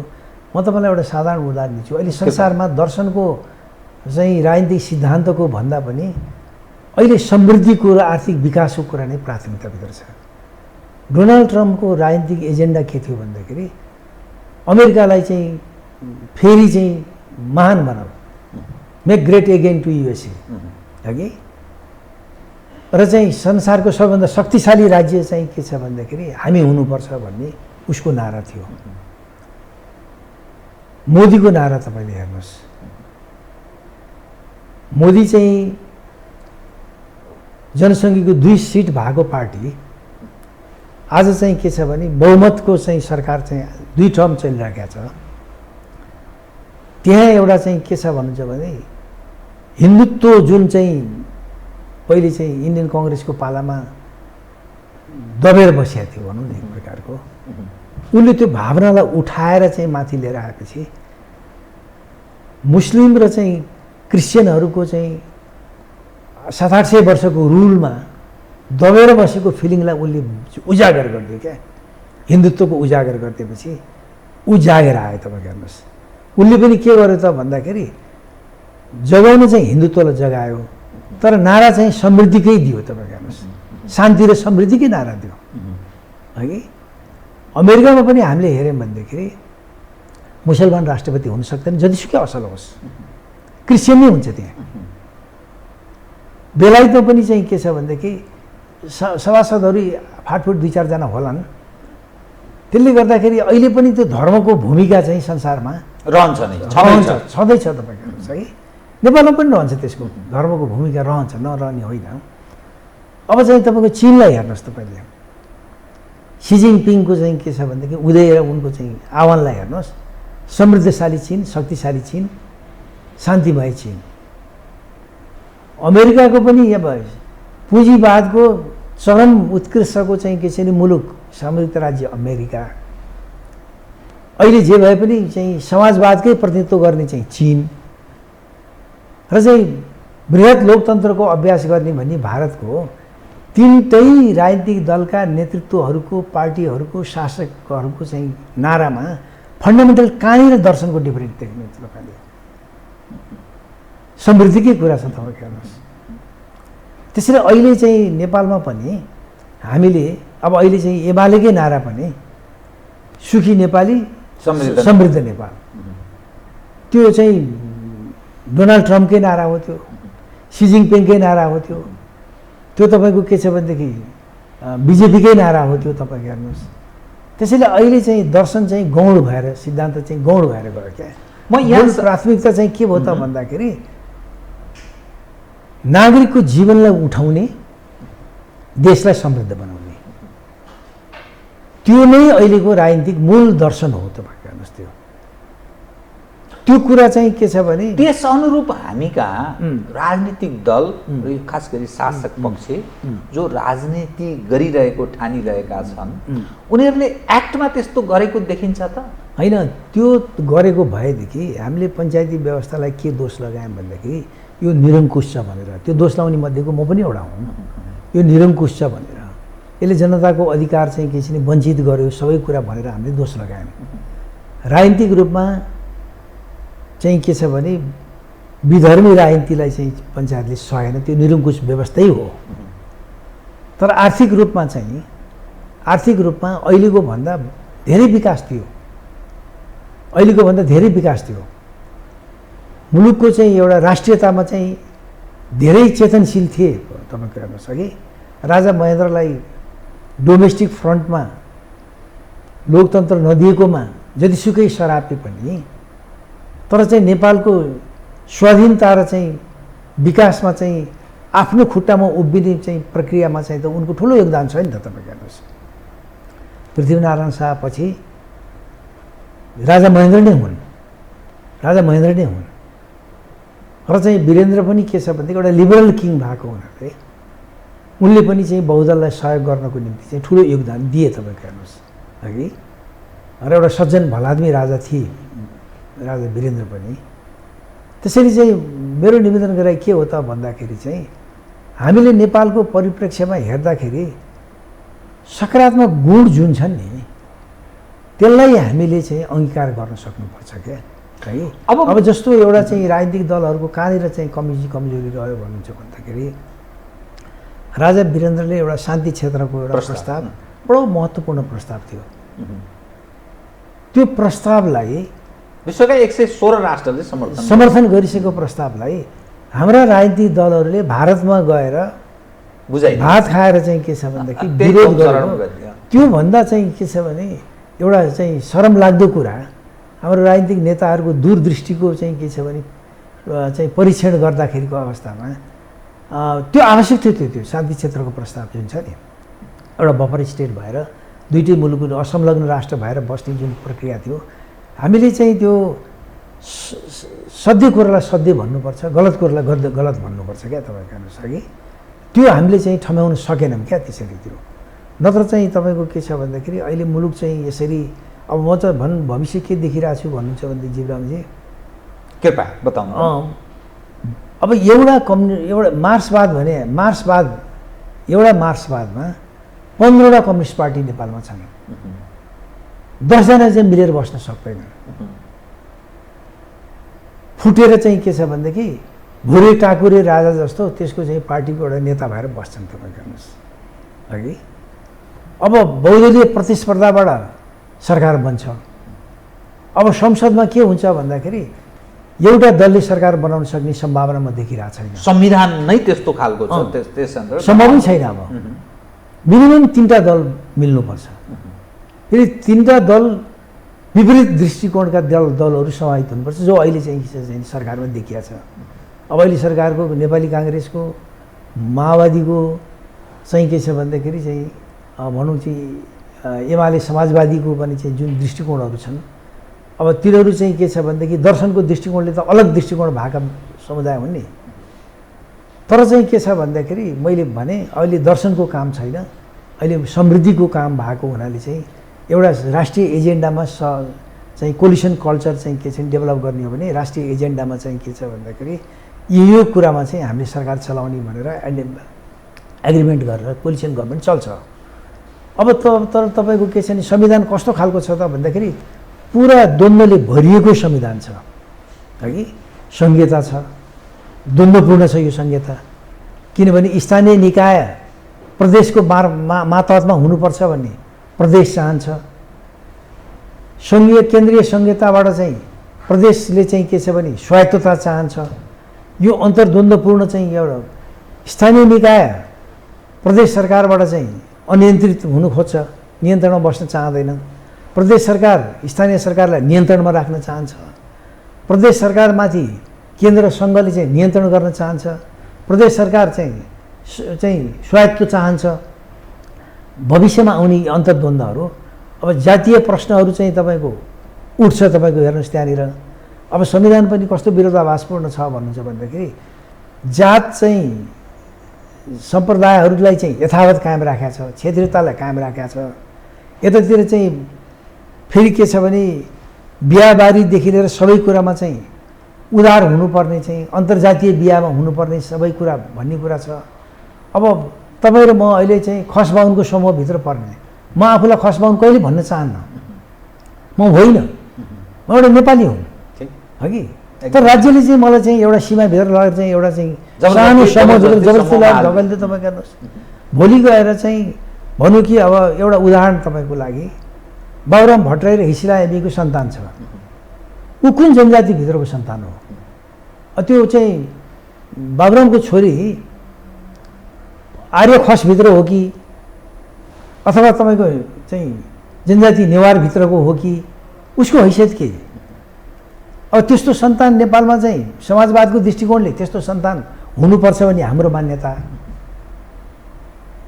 म तपाईँलाई एउटा साधारण उदाहरण दिन्छु। अहिले संसारमा दर्शनको चाहिँ राजनीतिक सिद्धान्तको भन्दा पनि अहिले समृद्धिको र आर्थिक विकासको कुरा नै प्राथमिकता छ। डोनाल्ड ट्रम्पको राजनीतिक एजेन्डा के थियो भन्दाखेरि अमेरिकालाई चाहिँ फेरि चाहिँ महान बनाऊ, make great again to USA हगि, र चाहिँ संसारको सबैभन्दा शक्तिशाली राज्य चाहिँ के छ भन्दाखेरि हामी हुनुपर्छ भन्ने उसको नारा थियो। मोदीको नारा तपाईँले हेर्नुहोस्, मोदी चाहिँ जनसङ्घीको 2 सिट भएको पार्टी आज चाहिँ के छ भने बहुमतको चाहिँ सरकार चाहिँ 2 टर्म चलिरहेको छ। त्यहाँ एउटा चाहिँ के छ भन्नुहुन्छ भने हिन्दुत्व जुन चाहिँ पहिले चाहिँ इन्डियन कङ्ग्रेसको पालामा दबेर बसेको थियो भनौँ न एक प्रकारको, उनले त्यो भावनालाई उठाएर चाहिँ माथि लिएर आएपछि मुस्लिम र चाहिँ क्रिस्चियनहरूको चाहिँ 700-800 वर्षको रुलमा दबेर बसेको फिलिङलाई उनले उजागर गरिदियो क्या। हिन्दुत्वको उजागर गरिदिएपछि ऊ जागेर आयो। तपाईँको हेर्नुहोस् उनले पनि के गर्यो त भन्दाखेरि जगाउनु चाहिँ हिन्दुत्वलाई जगायो, तर नारा चाहिँ समृद्धिकै दियो। तपाईँको हेर्नुहोस् शान्ति र समृद्धिकै नारा दियो है। अमेरिकामा पनि हामीले हेऱ्यौँ भनेदेखि मुसलमान राष्ट्रपति हुन सक्दैन, जतिसुकै असल होस्, क्रिस्चियन नै हुन्छ त्यहाँ। बेलायतमा पनि चाहिँ के छ भनेदेखि सभासदहरू फाटफुट 2-4 जना होलान्। त्यसले गर्दाखेरि अहिले पनि त्यो धर्मको भूमिका चाहिँ संसारमा रहन्छ नै, छँदैछ। तपाईँको हेर्नुहोस् है, नेपालमा पनि रहन्छ, त्यसको धर्मको भूमिका रहन्छ, नरहने होइन। अब चाहिँ तपाईँको चिनलाई हेर्नुहोस्, तपाईँले सी जिनपिङको चाहिँ के छ भनेदेखि उदय र उनको चाहिँ आह्वानलाई हेर्नुहोस्। समृद्धशाली चिन, शक्तिशाली चिन, शान्तिमय चिन। अमेरिकाको पनि अब पुँजीवादको चरम उत्कृष्टको चाहिँ के छ भने मुलुक संयुक्त राज्य अमेरिका। अहिले जे भए पनि चाहिँ समाजवादकै प्रतिनिधित्व गर्ने चाहिँ चिन र चाहिँ बृहत लोकतन्त्रको अभ्यास गर्ने भन्ने भारतको तीनटै राजनीतिक दलका नेतृत्वहरूको पार्टीहरूको शासकहरूको चाहिँ नारामा फन्डामेन्टल कहाँनिर दर्शनको डिफरेन्स देख्नुहुन्छ तपाईँले? समृद्धिकै कुरा छ तपाईँको हेर्नुहोस्। त्यसरी अहिले चाहिँ नेपालमा पनि हामीले अब अहिले चाहिँ एमालेकै नारा पनि सुखी नेपाली समृद्ध नेपाल, त्यो चाहिँ डोनाल्ड ट्रम्पकै नारा हो, त्यो सी जिनपिङकै नारा हो, त्यो तपाईँको के छ भनेदेखि बिजेपीकै नारा हो, त्यो तपाईँको हेर्नुहोस्। त्यसैले अहिले चाहिँ दर्शन चाहिँ गौण भएर, सिद्धान्त चाहिँ गौण भएर गयो क्या। म यहाँ प्राथमिकता चाहिँ के भयो त भन्दाखेरि नागरिकको जीवनलाई उठाउने, देशलाई समृद्ध बनाउने, त्यो नै अहिलेको राजनीतिक मूल दर्शन हो तपाईँको हेर्नुहोस्। त्यो कुरा चाहिँ के छ भने त्यस अनुरूप हामी कहाँ राजनीतिक दल र खास गरी शासक पक्ष जो राजनीति गरिरहेको ठानिरहेका छन् उनीहरूले एक्टमा त्यस्तो गरेको देखिन्छ त? होइन, त्यो गरेको भएदेखि हामीले पञ्चायती व्यवस्थालाई के दोष लगायौँ भनेदेखि यो निरङ्कुश छ भनेर, त्यो दोष लगाउने मध्येको म पनि एउटा हुँ। यो निरङ्कुश छ भनेर, यसले जनताको अधिकार चाहिँ के छ भने वञ्चित गर्यो, सबै कुरा भनेर हामीले दोष लगायौँ। राजनीतिक रूपमा चाहिँ के छ भने विधर्मी राजनीतिलाई चाहिँ पञ्चायतले सहेन, त्यो निरङ्कुश व्यवस्थै हो। तर आर्थिक रूपमा अहिलेको भन्दा धेरै विकास थियो, मुलुकको चाहिँ एउटा राष्ट्रियतामा चाहिँ धेरै चेतनशील थिए तपाईँको हेर्नुहोस्। अघि राजा महेन्द्रलाई डोमेस्टिक फ्रन्टमा लोकतन्त्र नदिएकोमा जतिसुकै सरापे पनि, तर चाहिँ नेपालको स्वाधीनता र चाहिँ विकासमा चाहिँ आफ्नो खुट्टामा उभिने चाहिँ प्रक्रियामा चाहिँ त उनको ठुलो योगदान छ नि त तपाईँको हेर्नुहोस्। पृथ्वीनारायण शाह पछि राजा महेन्द्र नै हुन् र चाहिँ वीरेन्द्र पनि के छ भनेदेखि एउटा लिबरल किङ भएको हुनाले उनले पनि चाहिँ बहुदललाई सहयोग गर्नको निम्ति चाहिँ ठुलो योगदान दिए तपाईँको हेर्नुहोस् अघि। र एउटा सज्जन भलादमी राजा थिए राजा वीरेन्द्र पनि। त्यसरी चाहिँ मेरो निवेदन गराइ के हो त भन्दाखेरि चाहिँ हामीले नेपालको परिप्रेक्ष्यमा हेर्दाखेरि सकारात्मक गुण जुन छन् नि त्यसलाई हामीले चाहिँ अंगीकार गर्न सक्नुपर्छ क्या है। अब जस्तो एउटा चाहिँ राजनीतिक दलहरूको कहाँनिर चाहिँ कमजोरी रह्यो भन्नुहुन्छ भन्दाखेरि राजा वीरेन्द्रले एउटा शान्ति क्षेत्रको एउटा प्रस्ताव, बडो महत्त्वपूर्ण प्रस्ताव थियो। त्यो प्रस्तावलाई विश्वका 116 राष्ट्रले समर्थन गरिसकेको प्रस्तावलाई हाम्रा राजनीतिक दलहरूले भारतमा गएर भात खाएर चाहिँ के छ भनेदेखि विरोध गर्नु, त्योभन्दा चाहिँ के छ भने एउटा चाहिँ शरम लाग्दो कुरा हाम्रो राजनीतिक नेताहरूको दूरदृष्टिको चाहिँ के छ भने चाहिँ परीक्षण गर्दाखेरिको अवस्थामा त्यो आवश्यक थियो। त्यो शान्ति क्षेत्रको प्रस्ताव जुन छ नि, एउटा बफर स्टेट भएर दुईटै मुलुकहरू असंलग्न राष्ट्र भएर बस्ने जुन प्रक्रिया थियो, हामीले चाहिँ त्यो सत्य कुरालाई सत्य भन्नुपर्छ, गलत कुरालाई गलत भन्नुपर्छ क्या तपाईँको हेर्नुहोस् अघि। त्यो हामीले चाहिँ ठम्याउन सकेनौँ क्या त्यसरी त्यो। नत्र चाहिँ तपाईँको के छ भन्दाखेरि अहिले मुलुक चाहिँ यसरी, अब म चाहिँ भविष्य के देखिरहेको छु भन्नुहुन्छ भनेदेखि जीवरामजी कृपा बताउनु। अब एउटा मार्क्सवाद भने एउटा मार्क्सवादमा 15वटा कम्युनिस्ट पार्टी नेपालमा छन्, 10जना चाहिँ मिलेर बस्न सक्दैन। फुटेर चाहिँ के छ भनेदेखि भुरे टाकुरे राजा जस्तो त्यसको चाहिँ पार्टीको एउटा नेता भएर बस्छन् तपाईँको हेर्नुहोस् अघि। अब बहुदलीय प्रतिस्पर्धाबाट सरकार बन्छ। अब संसदमा के हुन्छ भन्दाखेरि एउटा दलले सरकार बनाउन सक्ने सम्भावना म देखिरहेको छैन। संविधान नै त्यस्तो खालको छ, त्यस सम्भवै छैन। अब मिनिमम 3टा दल मिल्नुपर्छ। फेरि 3टा दल विपरीत दृष्टिकोणका दलहरू समाहित हुनुपर्छ, जो अहिले चाहिँ सरकारमा देखिया छ। अब अहिले सरकारको नेपाली काङ्ग्रेसको, माओवादीको चाहिँ के छ भन्दाखेरि चाहिँ भनौँ चाहिँ एमाले समाजवादीको पनि चाहिँ जुन दृष्टिकोणहरू छन्, अब तिनीहरू चाहिँ के छ भनेदेखि दर्शनको दृष्टिकोणले त अलग दृष्टिकोण भएका समुदाय हुन् नि। तर चाहिँ के छ भन्दाखेरि मैले भने अहिले दर्शनको काम छैन, अहिले समृद्धिको काम भएको हुनाले चाहिँ एउटा राष्ट्रिय एजेन्डामा चाहिँ कोलिसन कल्चर चाहिँ के छ डेभलप गर्ने हो भने राष्ट्रिय एजेन्डामा चाहिँ के छ भन्दाखेरि यो कुरामा चाहिँ हामीले सरकार चलाउने भनेर एग्रिमेन्ट गरेर कोलिसन गभर्मेन्ट चल्छ। अब तर तपाईँको के छ भने संविधान कस्तो खालको छ त भन्दाखेरि पुरा द्वन्द्वले भरिएको संविधान छ, हगि संहिता छ, द्वन्द्वपूर्ण छ यो संहिता। किनभने स्थानीय निकाय प्रदेशको मातहतमा हुनुपर्छ भन्ने प्रदेश चाहन्छ, सङ्घीय केन्द्रीय संहिताबाट चाहिँ प्रदेशले चाहिँ के छ भने स्वायत्तता चाहन्छ। यो अन्तर्द्वन्द्वपूर्ण चाहिँ एउटा स्थानीय निकाय प्रदेश सरकारबाट चाहिँ अनियन्त्रित हुनु खोज्छ, नियन्त्रणमा बस्न चाहँदैन। प्रदेश सरकार स्थानीय सरकारलाई नियन्त्रणमा राख्न चाहन्छ। प्रदेश सरकारमाथि केन्द्र सङ्घले चाहिँ नियन्त्रण गर्न चाहन्छ। प्रदेश सरकार चाहिँ स्वायत्त चाहन्छ। भविष्यमा आउने अन्तर्द्वन्द्वहरू अब जातीय प्रश्नहरू चाहिँ तपाईँको उठ्छ। तपाईँको हेर्नुहोस् त्यहाँनिर अब संविधान पनि कस्तो विरोधाभासपूर्ण छ भन्नुहुन्छ भन्दाखेरि जात चाहिँ सम्प्रदायहरूलाई चाहिँ यथावत कायम राखेको छ, क्षेत्रीयतालाई कायम राखेको छ। यतातिर चाहिँ फेरि के छ भने बिहाबारीदेखि लिएर सबै कुरामा चाहिँ उदार हुनुपर्ने चाहिँ अन्तर्जातीय बिहामा हुनुपर्ने सबै कुरा भन्ने कुरा छ। अब तपाईँ र म अहिले चाहिँ खस बाहुनको समूहभित्र पर्ने, म आफूलाई खस बाहुन कहिले भन्न चाहन्न, म होइन, म एउटा नेपाली हुँ, हगि। तर राज्यले चाहिँ मलाई चाहिँ एउटा सीमाभित्र लगेर चाहिँ एउटा चाहिँ सानो समूहभित्र जबरजस्ती लगाएर धकेल्दै तपाईँ गर्नुहोस्। भोलि गएर चाहिँ भनौँ कि अब एउटा उदाहरण तपाईँको लागि बाबुराम भट्टराई र हिसिला एबीको सन्तान छ, ऊ कुन जनजातिभित्रको सन्तान हो? त्यो चाहिँ बाबुरामको छोरी आर्य खसभित्र हो कि अथवा तपाईँको चाहिँ जनजाति नेवारभित्रको हो कि उसको हैसियत के? अब त्यस्तो सन्तान नेपालमा चाहिँ समाजवादको दृष्टिकोणले त्यस्तो सन्तान हुनुपर्छ भन्ने हाम्रो मान्यता।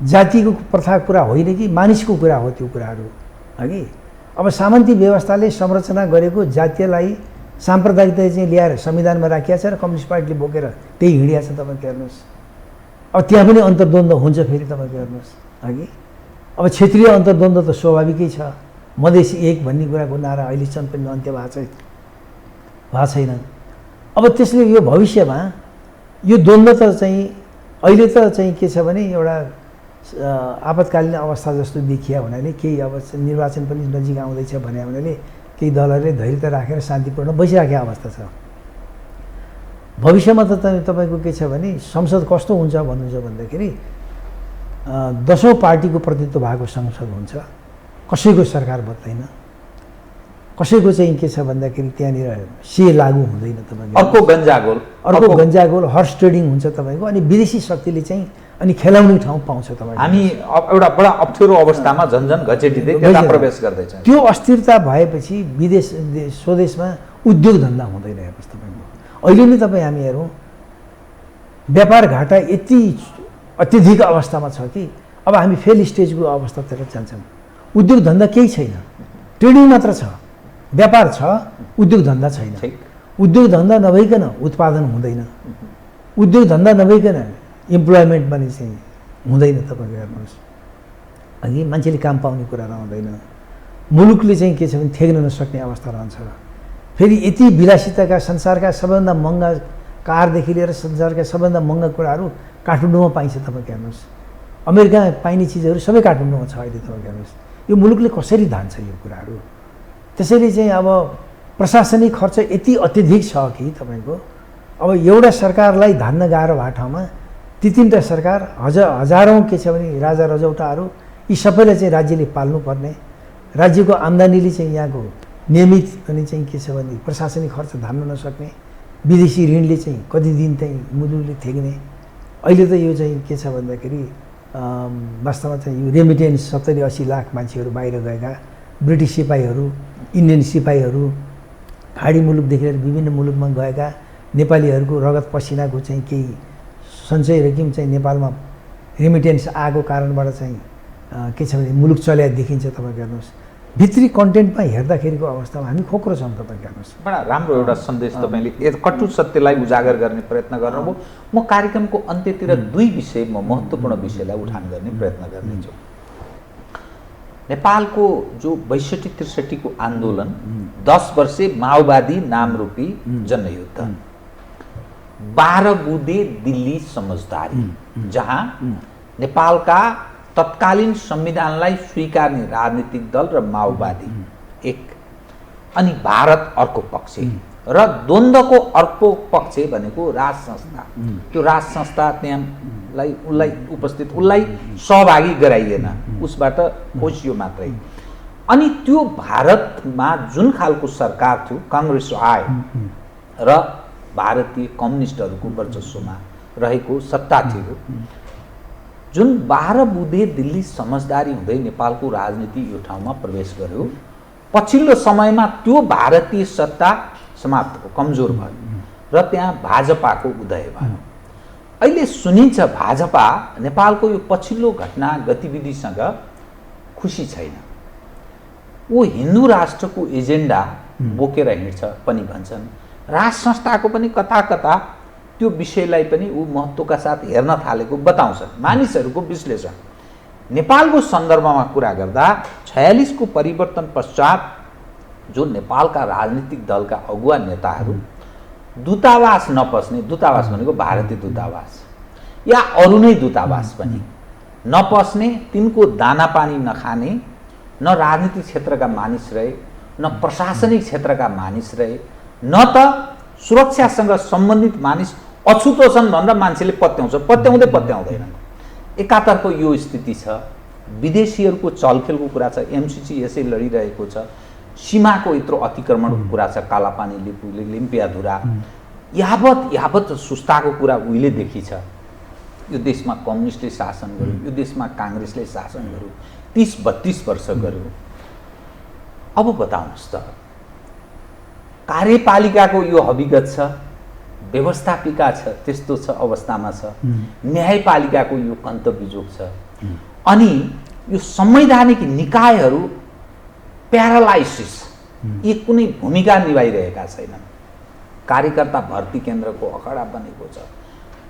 जातिको प्रथा कुरा होइन कि मानिसको कुरा हो त्यो कुराहरू, हगि। अब सामन्ती व्यवस्थाले संरचना गरेको जातीयलाई साम्प्रदायिकता चाहिँ ल्याएर संविधानमा राखिया छ र कम्युनिस्ट पार्टीले बोकेर त्यही हिँडिया छ। तपाईँको हेर्नुहोस् अब त्यहाँ पनि अन्तर्द्वन्द्व हुन्छ फेरि तपाईँको हेर्नुहोस्, हगि। अब क्षेत्रीय अन्तर्द्वन्द्व त स्वाभाविकै छ। मधेसी एक भन्ने कुराको नारा अहिलेसम्म पनि अन्त्य भएको छैन। अब त्यसले यो भविष्यमा यो द्वन्द्व त चाहिँ अहिले त चाहिँ के छ भने एउटा आपतकालीन अवस्था जस्तो देखिया हुनाले केही अब निर्वाचन पनि नजिक आउँदैछ भने हुनाले केही दलहरूले धैर्यता राखेर शान्तिपूर्ण बसिराखेको अवस्था छ। भविष्यमा त तपाईँको के छ भने संसद कस्तो हुन्छ भन्नुहुन्छ भन्दाखेरि 10औं पार्टीको प्रतिनिधित्व भएको संसद हुन्छ। कसैको सरकार बत्दैन, कसैको चाहिँ के छ भन्दाखेरि त्यहाँनिर से लागू हुँदैन। तपाईँको अर्को गन्जागोल हर्स ट्रेडिङ हुन्छ तपाईँको। अनि विदेशी शक्तिले चाहिँ अनि खेलाउने ठाउँ पाउँछ। तपाईँ हामी एउटा बडा अप्ठ्यारो अवस्थामा झन्झन घचेटिँदै त्यता प्रवेश गर्दैछ। त्यो अस्थिरता भएपछि विदेश स्वदेशमा उद्योग धन्दा हुँदैन। हेर्नुहोस् तपाईँको अहिले नै तपाईँ हामी हेरौँ व्यापार घाटा यति अत्यधिक अवस्थामा छ कि अब हामी फेल स्टेजको अवस्थातिर जान्छौँ। उद्योग धन्दा केही छैन, ट्रेडिङ मात्र छ, व्यापार छ, उद्योग धन्दा छैन। उद्योग धन्दा नभइकन उत्पादन हुँदैन, उद्योग धन्दा नभइकन इम्प्लोइमेन्ट पनि चाहिँ हुँदैन। तपाईँको हेर्नुहोस् अघि मान्छेले काम पाउने कुरा रहँदैन, मुलुकले चाहिँ के छ भने थेग्न नसक्ने अवस्था रहन्छ। फेरि यति विलासिताका संसारका सबैभन्दा महँगा कारदेखि लिएर संसारका सबैभन्दा महँगा कुराहरू काठमाडौँमा पाइन्छ। तपाईँको हेर्नुहोस् अमेरिकामा पाइने चिजहरू सबै काठमाडौँमा छ अहिले। तपाईँको हेर्नुहोस् यो मुलुकले कसरी धान्छ यो कुराहरू। त्यसैले चाहिँ अब प्रशासनिक खर्च यति अत्यधिक छ कि तपाईँको अब एउटा सरकारलाई धान्न गाह्रो भएको ठाउँमा ती तीनवटा सरकार हजारौँ के छ भने राजा रजौटाहरू यी सबैलाई चाहिँ राज्यले पाल्नुपर्ने, राज्यको आम्दानीले चाहिँ यहाँको नियमित अनि चाहिँ के छ भने प्रशासनिक खर्च धान्न नसक्ने, विदेशी ऋणले चाहिँ कति दिन चाहिँ मुलुकले थेग्ने। अहिले त यो चाहिँ के छ भन्दाखेरि वास्तवमा चाहिँ यो रेमिटेन्स 70-80 लाख मान्छेहरू बाहिर गएका ब्रिटिस सिपाहीहरू, इन्डियन सिपाहीहरू, खाडी मुलुकदेखि लिएर विभिन्न मुलुकमा गएका नेपालीहरूको रगत पसिनाको चाहिँ केही सञ्चय रकम चाहिँ नेपालमा रेमिटेन्स आएको कारणबाट चाहिँ के छ भने मुलुक चल्या देखिन्छ। तपाईँको हेर्नुहोस् भित्री कन्टेन्टमा हेर्दाखेरिको अवस्थामा हामी खोक्रो छौँ। तपाईँको हेर्नुहोस् बडा राम्रो एउटा सन्देश तपाईँले कटु सत्यलाई उजागर गर्ने प्रयत्न गर्नुभयो। म कार्यक्रमको अन्त्यतिर दुई विषयमा महत्त्वपूर्ण विषयलाई उठान गर्ने प्रयत्न गर्नेछु। नेपालको जो 62-63 को आन्दोलन 10 वर्षे माओवादी नामरूपी जनयुद्ध, 12 बुँदे दिल्ली समझदारी, जहाँ नेपालका तत्कालीन संविधानलाई स्वीकार्ने राजनीतिक दल र माओवादी एक, अनि भारत अर्को पक्ष, र द्वन्द्वको अर्को पक्ष भनेको राज संस्था। त्यो राज संस्था त्यहाँलाई उसलाई सहभागी गराइएन, उसबाट खोसियो मात्रै। अनि त्यो भारतमा जुन खालको सरकार थियो, काङ्ग्रेस आयो र भारतीय कम्युनिस्टहरूको वर्चस्वमा रहेको सत्ता थियो, जुन 12 बुँदे दिल्ली समझदारी हुँदै नेपालको राजनीति यो ठाउँमा प्रवेश गर्यो। पछिल्लो समयमा त्यो भारतीय सत्ता समाप्त भयो, कमजोर भयो र त्यहाँ भाजपाको उदय भयो। अहिले सुनिन्छ भाजपा नेपालको यो पछिल्लो घटना गतिविधिसँग खुसी छैन। ऊ हिन्दू राष्ट्रको एजेन्डा बोकेर हिँड्छ पनि भन्छन्। राज संस्थाको पनि कता कता त्यो विषयलाई पनि ऊ महत्त्वका साथ हेर्न थालेको बताउँछन् मानिसहरूको विश्लेषण। नेपालको सन्दर्भमा कुरा गर्दा 46 को परिवर्तन पश्चात जो नेपालका राजनीतिक दलका अगुवा नेताहरू दूतावास नपस्ने, दूतावास भनेको भारतीय दूतावास या अरू नै दूतावास पनि नपस्ने, तिनको दानापानी नखाने, न राजनीतिक क्षेत्रका मानिस रहे, न प्रशासनिक क्षेत्रका मानिस रहे, न त सुरक्षासँग सम्बन्धित मानिस अछुतो छन् भनेर मान्छेले पत्याउँदैनन्। एकातर्फ यो स्थिति छ, विदेशीहरूको चलखेलको कुरा छ, एमसीसी यसै लडिरहेको छ, सीमाको यत्रो अतिक्रमणको कुरा छ, कालापानी लिपुले लिम्पियाधुरा, यावत सुस्ताको कुरा उहिलेदेखि छ। यो देशमा कम्युनिस्टले शासन गर्यो, यो देशमा काङ्ग्रेसले शासन गर्यो, 30-32 वर्ष गर्यो। अब बताउनुहोस् त, कार्यपालिकाको यो हविगत छ, व्यवस्थापिका छ त्यस्तो छ अवस्थामा छ, न्यायपालिकाको यो कन्तबिजोग छ, अनि यो संवैधानिक निकायहरू प्यारालाइसिस, यी कुनै भूमिका निभाइरहेका छैनन्। कार्यकर्ता भर्ती केन्द्रको अखडा बनेको छ।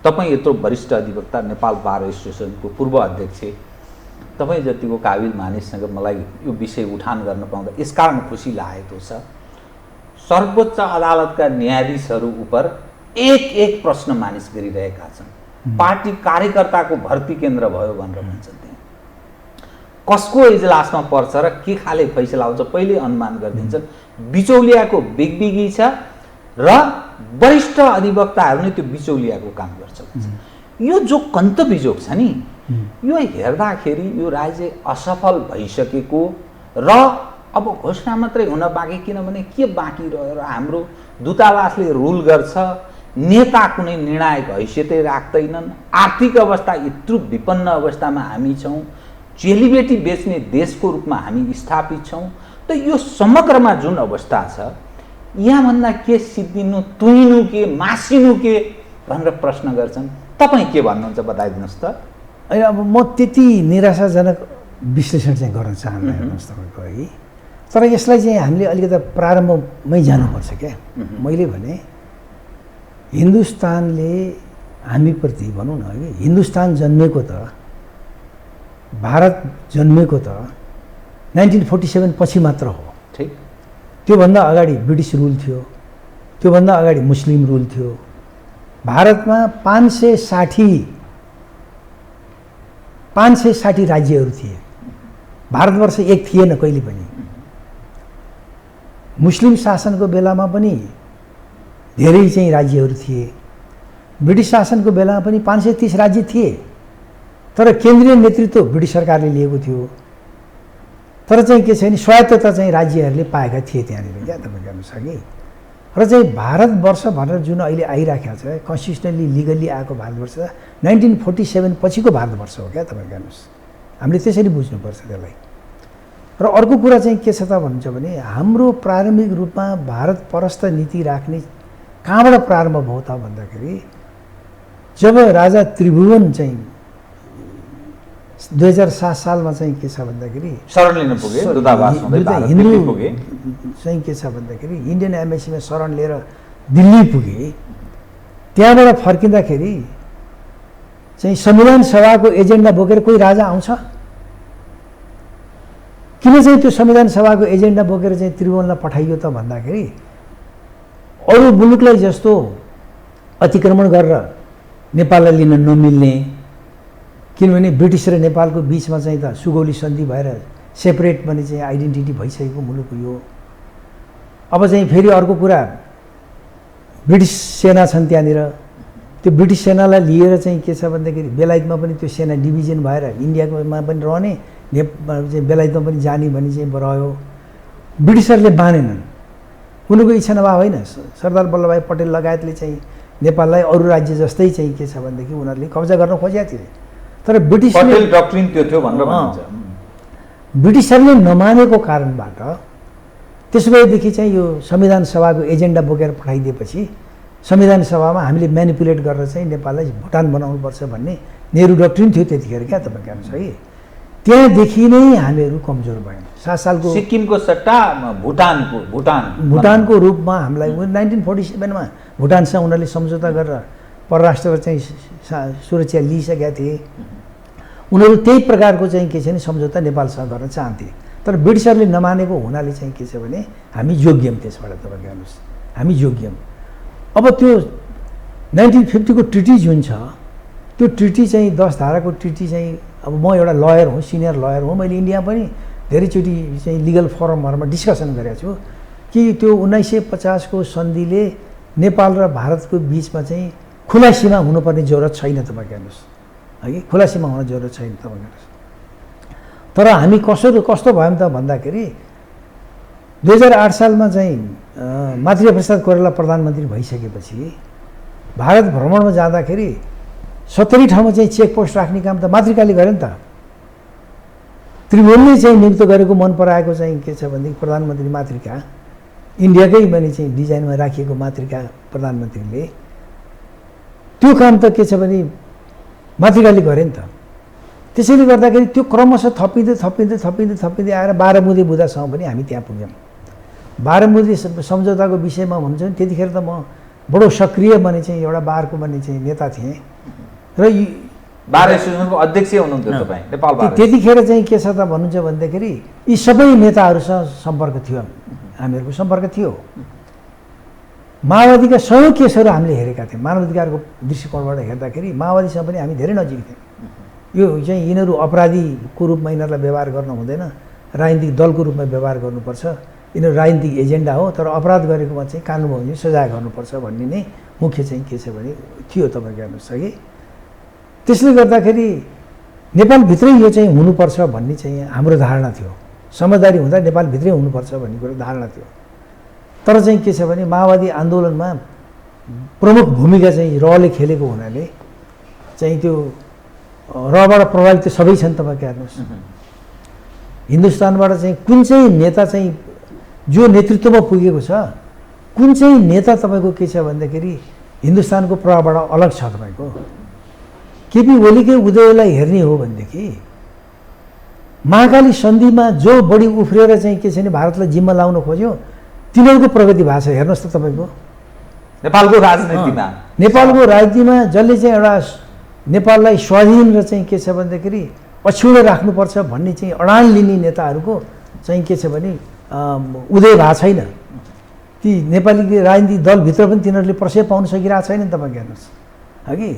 तपाईँ यत्रो वरिष्ठ अधिवक्ता, नेपाल बार एसोसिएसनको पूर्व अध्यक्ष, तपाईँ जतिको काबिल मानिससँग मलाई यो विषय उठान गर्न पाउँदा यसकारण खुसी लागेको छ। सर्वोच्च अदालतका न्यायाधीशहरू उप एक प्रश्न मानिस गरिरहेका छन्। पार्टी कार्यकर्ताको भर्ती केन्द्र भयो भनेर भन्छन्। त्यहाँ कसको इजलासमा पर्छ र के खाले फैसला हुन्छ पहिले अनुमान गरिदिन्छन्। बिचौलियाको बिगबिगी छ र वरिष्ठ अधिवक्ताहरू नै त्यो बिचौलियाको काम गर्छ। यो जो कन्तबिजोग छ नि, यो हेर्दाखेरि यो राज्य असफल भइसकेको र अब घोषणा मात्रै हुन बाँकी, किनभने के बाँकी रह्यो र हाम्रो दूतावासले रुल गर्छ, नेता कुनै निर्णायक हैसियतै राख्दैनन्, आर्थिक अवस्था यत्रो विपन्न अवस्थामा हामी छौँ, चेलीबेटी बेच्ने देशको रूपमा हामी स्थापित छौँ। त यो समग्रमा जुन अवस्था छ, यहाँभन्दा के सिद्धिनु, तुइनु के, मासिनु के भनेर प्रश्न गर्छन्। तपाईँ के भन्नुहुन्छ बताइदिनुहोस् त। होइन, अब म त्यति निराशाजनक विश्लेषण चाहिँ गर्न चाहन्न हेर्नुहोस् तपाईँको है। तर यसलाई चाहिँ हामीले अलिकति प्रारम्भमै जानुपर्छ क्या। मैले भने हिन्दुस्तानले हामीप्रति भनौँ न कि हिन्दुस्तान जन्मेको त, भारत जन्मेको त 1947 पछि मात्र हो। ठिक, त्योभन्दा अगाडि ब्रिटिस रुल थियो, त्योभन्दा अगाडि मुस्लिम रुल थियो। भारतमा 560 राज्यहरू थिए। भारतवर्ष एक थिएन कहिले पनि। मुस्लिम शासनको बेलामा पनि धेरै चाहिँ राज्यहरू थिए। ब्रिटिस शासनको बेलामा पनि 530 राज्य थिए। तर केन्द्रीय नेतृत्व ब्रिटिस सरकारले लिएको थियो। तर चाहिँ के छ भने स्वायत्तता चाहिँ राज्यहरूले पाएका थिए त्यहाँनिर, क्या तपाईँ गर्नुहोस् कि। र चाहिँ भारतवर्ष भनेर जुन अहिले आइराखेको छ, कन्स्टिट्युसनली लिगल्ली आएको भारतवर्ष 1947 पछिको भारतवर्ष हो, क्या तपाईँ गर्नुहोस्। हामीले त्यसरी बुझ्नुपर्छ त्यसलाई। र अर्को कुरा चाहिँ के छ त भन्नुहुन्छ भने, हाम्रो प्रारम्भिक रूपमा भारत परस्त नीति राख्ने कहाँबाट प्रारम्भ भयो त भन्दाखेरि, जब राजा त्रिभुवन चाहिँ 2007 सालमा चाहिँ के छ भन्दाखेरि शरण लिन पुगे, दूतावास हुँदै हिन्दू पुगे, चाहिँ के छ भन्दाखेरि इन्डियन एम्बेसीमा शरण लिएर दिल्ली पुगे। त्यहाँबाट फर्किँदाखेरि चाहिँ संविधान सभाको एजेन्डा बोकेर कोही राजा आउँछ? किन चाहिँ त्यो संविधान सभाको एजेन्डा बोकेर चाहिँ त्रिभुवनलाई पठाइयो त भन्दाखेरि, अरू मुलुकलाई जस्तो अतिक्रमण गरेर नेपाललाई लिन नमिल्ने, किनभने ब्रिटिस र नेपालको बिचमा चाहिँ त सुगौली सन्धि भएर सेपरेट पनि चाहिँ आइडेन्टिटी भइसकेको मुलुक यो। अब चाहिँ फेरि अर्को कुरा, ब्रिटिस सेना छन् त्यहाँनिर, त्यो ब्रिटिस सेनालाई लिएर चाहिँ के छ भन्दाखेरि बेलायतमा पनि त्यो सेना डिभिजन भएर इन्डियामा पनि रहने, चाहिँ बेलायतमा पनि जाने भन्ने चाहिँ रह्यो। ब्रिटिसहरूले मानेनन्, उनीहरूको इच्छा नभए होइन। सरदार वल्लभभाइ पटेल लगायतले चाहिँ नेपाललाई अरू राज्य जस्तै चाहिँ के छ भनेदेखि उनीहरूले कब्जा गर्न खोजेका थिए। तर पटेल डक्ट्रिन त्यो थियो भनेर भनिन्छ। ब्रिटिसहरूले नमानेको कारणबाट त्यसो भएदेखि चाहिँ यो संविधान सभाको एजेन्डा बोकेर पठाइदिएपछि संविधान सभामा हामीले म्यानिपुलेट गरेर चाहिँ नेपाललाई भुटान बनाउनुपर्छ भन्ने नेहरू डक्ट्रिन थियो त्यतिखेर। क्या तपाईँको हेर्नुहोस् है, त्यहाँदेखि नै हामीहरू कमजोर भयौँ। 7 सालको सिक्किमको सट्टा भुटानको रूपमा हामीलाई 1947मा भुटानसँग उनीहरूले सम्झौता गरेर परराष्ट्र चाहिँ सुरक्षा लिइसकेका थिए। उनीहरू त्यही प्रकारको चाहिँ के छ भने सम्झौता नेपालसँग गर्न चाहन्थे, तर ब्रिटिसहरूले नमानेको हुनाले चाहिँ के छ भने हामी जोग्यौँ। त्यसबाट तपाईँको हेर्नुहोस्, हामी जोग्यौँ। अब त्यो 1950 को ट्रिटी जुन छ, त्यो ट्रिटी चाहिँ 10 धाराको ट्रिटी चाहिँ, अब म एउटा लयर हुँ, सिनियर लयर हुँ, मैले इन्डिया पनि धेरैचोटि चाहिँ लिगल फोरमहरूमा डिस्कसन गरेको छु कि त्यो 1950 को सन्धिले नेपाल र भारतको बिचमा चाहिँ खुला सीमा हुनुपर्ने जरुरत छैन। तपाईँको हेर्नुहोस् है, खुला सीमा हुन जरुरत छैन तपाईँको हेर्नुहोस्। तर हामी कस्तो भयौँ त भन्दाखेरि 2008 सालमा चाहिँ मातृप्रसाद कोइराला प्रधानमन्त्री भइसकेपछि भारत भ्रमणमा जाँदाखेरि 70 ठाउँमा चाहिँ चेकपोस्ट राख्ने काम त मातृकाले गर्यो नि त। त्रिभुवनले चाहिँ नियुक्त गरेको मन पराएको चाहिँ के छ भनेदेखि प्रधानमन्त्री मातृका, इन्डियाकै पनि चाहिँ डिजाइनमा राखिएको मातृका प्रधानमन्त्रीले, त्यो काम त के छ भने मातृकाले गर्यो नि त। त्यसैले गर्दाखेरि त्यो क्रमशः थपिँदै आएर 12 बुँदे बुँदासम्म पनि हामी त्यहाँ पुग्यौँ। 12 बुँदे सम्झौताको विषयमा भन्छ भने त्यतिखेर त म बडो सक्रिय बने चाहिँ एउटा बारको बन्ने चाहिँ नेता थिएँ र बार एसोसिएसनको अध्यक्ष हुनुहुन्थ्यो तपाईँ नेपाल बार। त्यतिखेर चाहिँ के छ त भन्नुहुन्छ भन्दाखेरि यी सबै नेताहरूसँग सम्पर्क थियो, हामीहरूको सम्पर्क थियो। माओवादीका सयौं केसहरू हामीले हेरेका थियौँ। मानवाधिकारको दृष्टिकोणबाट हेर्दाखेरि माओवादीसँग पनि हामी धेरै नजिक थियौँ। यो चाहिँ यिनीहरू अपराधीको रूपमा यिनीहरूलाई व्यवहार गर्न हुँदैन, राजनीतिक दलको रूपमा व्यवहार गर्नुपर्छ, यिनीहरू राजनीतिक एजेन्डा हो, तर अपराध गरेकोमा चाहिँ कानुन बमोजिम सजाय गर्नुपर्छ भन्ने नै मुख्य चाहिँ के छ भने थियो। तपाईँको हेर्नुहोस् है, त्यसले गर्दाखेरि नेपालभित्रै यो चाहिँ हुनुपर्छ भन्ने चाहिँ हाम्रो धारणा थियो। समझदारी हुँदा नेपालभित्रै हुनुपर्छ भन्ने कुरो धारणा थियो। तर चाहिँ के छ भने माओवादी आन्दोलनमा प्रमुख भूमिका चाहिँ रले खेलेको हुनाले चाहिँ त्यो रबाट प्रभावित सबै छन्। तपाईँको हेर्नुहोस्, हिन्दुस्तानबाट चाहिँ कुन चाहिँ नेता चाहिँ जो नेतृत्वमा पुगेको छ, कुन चाहिँ नेता तपाईँको के छ भन्दाखेरि हिन्दुस्तानको प्रभावबाट अलग छ। तपाईँको केपी ओलीकै उदयलाई हेर्ने हो भनेदेखि महाकाली सन्धिमा जो बढी उफ्रिएर चाहिँ के छ भने भारतलाई जिम्मा लाउन खोज्यो तिनीहरूको प्रगति भएको छ। हेर्नुहोस् त तपाईँको नेपालको राजनीतिमा जसले चाहिँ एउटा नेपाललाई स्वाधीन र चाहिँ के छ भन्दाखेरि पछ्यौडे राख्नुपर्छ भन्ने चाहिँ अडान लिने नेताहरूको चाहिँ के छ भने उदय भएको छैन। ती नेपाली राजनीतिक दलभित्र पनि तिनीहरूले प्रशय पाउन सकिरहेको छैन। तपाईँको हेर्नुहोस् हगि,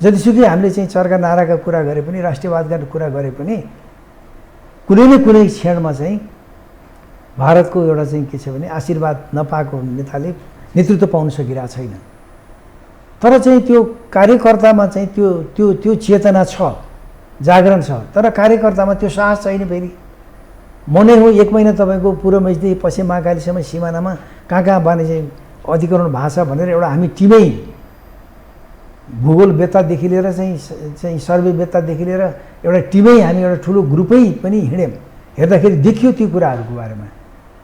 जतिसुकै हामीले चाहिँ चर्का नाराका कुरा गरे पनि, राष्ट्रियवादका कुरा गरे पनि कुनै न कुनै क्षणमा चाहिँ भारतको एउटा चाहिँ के छ भने आशीर्वाद नपाएको नेताले नेतृत्व पाउन सकिरहेको छैन। तर चाहिँ त्यो कार्यकर्तामा चाहिँ त्यो चेतना छ, जागरण छ, तर कार्यकर्तामा त्यो साहस छैन। फेरि म नै हो 1 महिना तपाईँको पूर्व मेचदेखि पश्चिम महाकालीसम्म सिमानामा कहाँ बाने चाहिँ अधिकरण भाषा भनेर एउटा हामी टिमै भूगोल वेत्तादेखि लिएर चाहिँ सर्वे वेत्तादेखि लिएर एउटा टिमै हामी एउटा ठुलो ग्रुपै पनि हिँड्यौँ। हेर्दाखेरि देखियो त्यो कुराहरूको बारेमा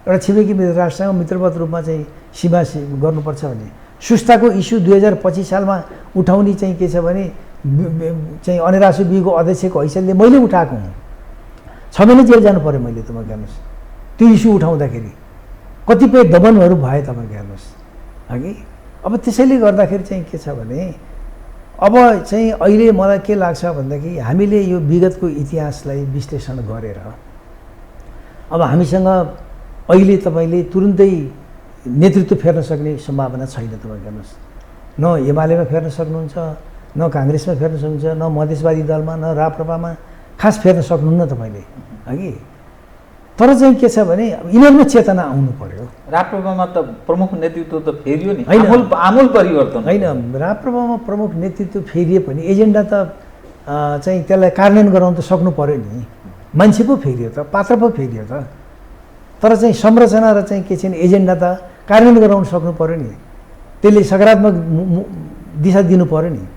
एउटा छिमेकी राष्ट्रसँग मित्रवत रूपमा चाहिँ सीमा गर्नुपर्छ भन्ने सुस्ताको इस्यु 2025 सालमा उठाउने चाहिँ के छ भने चाहिँ अनिरासु बिको अध्यक्षको हैसियतले मैले उठाएको हुँ। 6 महिना जेल जानु पर्यो मैले। तपाईँको हेर्नुहोस् त्यो इस्यु उठाउँदाखेरि कतिपय दमनहरू भए। तपाईँको हेर्नुहोस् हगि, अब त्यसैले गर्दाखेरि चाहिँ के छ भने अब चाहिँ अहिले मलाई के लाग्छ भन्दाखेरि हामीले यो विगतको इतिहासलाई विश्लेषण गरेर अब हामीसँग अहिले तपाईँले तुरुन्तै नेतृत्व फेर्न सक्ने सम्भावना छैन। तपाईँको हेर्नुहोस्, न एमालेमा फेर्न सक्नुहुन्छ, न काङ्ग्रेसमा फेर्न सक्नुहुन्छ, न मधेसवादी दलमा, न राप्रपामा खास फेर्न सक्नुहुन्न तपाईँले, अघि। तर चाहिँ के छ भने यिनीहरूमा चेतना आउनु पर्यो। राप्रपामा त प्रमुख नेतृत्व त फेरियो नि, होइन, आमूल परिवर्तन होइन। राप्रपामा प्रमुख नेतृत्व फेरिए पनि एजेन्डा त चाहिँ त्यसलाई कार्यान्वयन गराउनु त सक्नु पर्यो नि। मान्छे पो फेरियो त, पात्र पो फेरियो त, तर चाहिँ संरचना र चाहिँ के छैन एजेन्डा त कार्यान्वयन गराउन सक्नु पर्यो नि। त्यसले सकारात्मक दिशा दिनु पर्यो नि।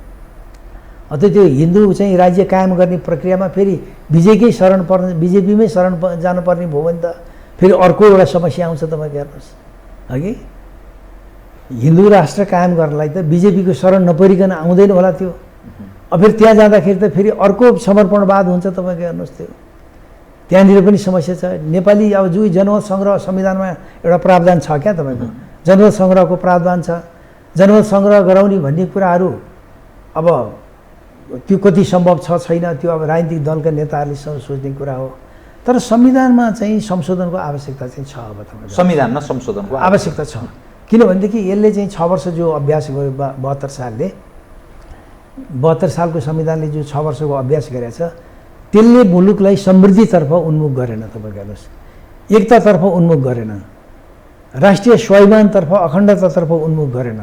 अझ त्यो हिन्दू चाहिँ राज्य कायम गर्ने प्रक्रियामा फेरि बिजेपीकै शरण पर्ने, बिजेपीमै शरण जानुपर्ने भयो भने त फेरि अर्को एउटा समस्या आउँछ। तपाईँ हेर्नुहोस्, अघि हिन्दू राष्ट्र कायम गर्नलाई त बिजेपीको शरण नपरिकन आउँदैन होला त्यो। अब फेरि त्यहाँ जाँदाखेरि त फेरि अर्को समर्पणवाद हुन्छ। तपाईँको हेर्नुहोस्, त्यो त्यहाँनिर पनि समस्या छ। नेपाली अब जो जनमत सङ्ग्रह संविधानमा एउटा प्रावधान छ क्या, तपाईँको जनमत सङ्ग्रहको प्रावधान छ। जनमत सङ्ग्रह गराउने भन्ने कुराहरू अब त्यो कति सम्भव छ छैन त्यो अब राजनीतिक दलका नेताहरूले सोच्ने कुरा हो। तर संविधानमा चाहिँ संशोधनको आवश्यकता चाहिँ छ। अब तपाईँको संविधानमा संशोधनको आवश्यकता छ, किनभनेदेखि यसले चाहिँ 6 वर्ष जो अभ्यास गर्यो 72 सालले, 72 सालको संविधानले जो 6 वर्षको अभ्यास गरेछ त्यसले मुलुकलाई समृद्धितर्फ उन्मुख गरेन। तपाईँ हेर्नुहोस्, एकतातर्फ उन्मुख गरेन, राष्ट्रिय स्वाभिमानतर्फ अखण्डतातर्फ उन्मुख गरेन।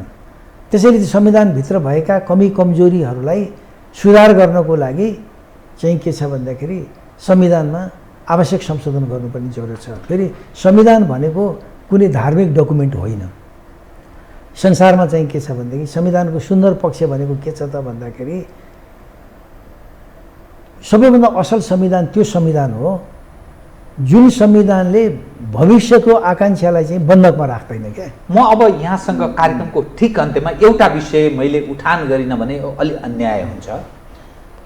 त्यसैले संविधानभित्र भएका कमी कमजोरीहरूलाई सुधार गर्नको लागि चाहिँ के छ भन्दाखेरि संविधानमा आवश्यक संशोधन गर्नुपर्ने जरुरत छ। फेरि संविधान भनेको कुनै धार्मिक डकुमेन्ट होइन। संसारमा चाहिँ के छ भनेदेखि संविधानको सुन्दर पक्ष भनेको के छ त भन्दाखेरि सबैभन्दा असल संविधान त्यो संविधान हो जुन संविधानले भविष्यको आकाङ्क्षालाई चाहिँ बन्धकमा राख्दैन क्या। म अब यहाँसँग कार्यक्रमको ठिक अन्त्यमा एउटा विषय मैले उठान गरिनँ भने अलि अन्याय हुन्छ।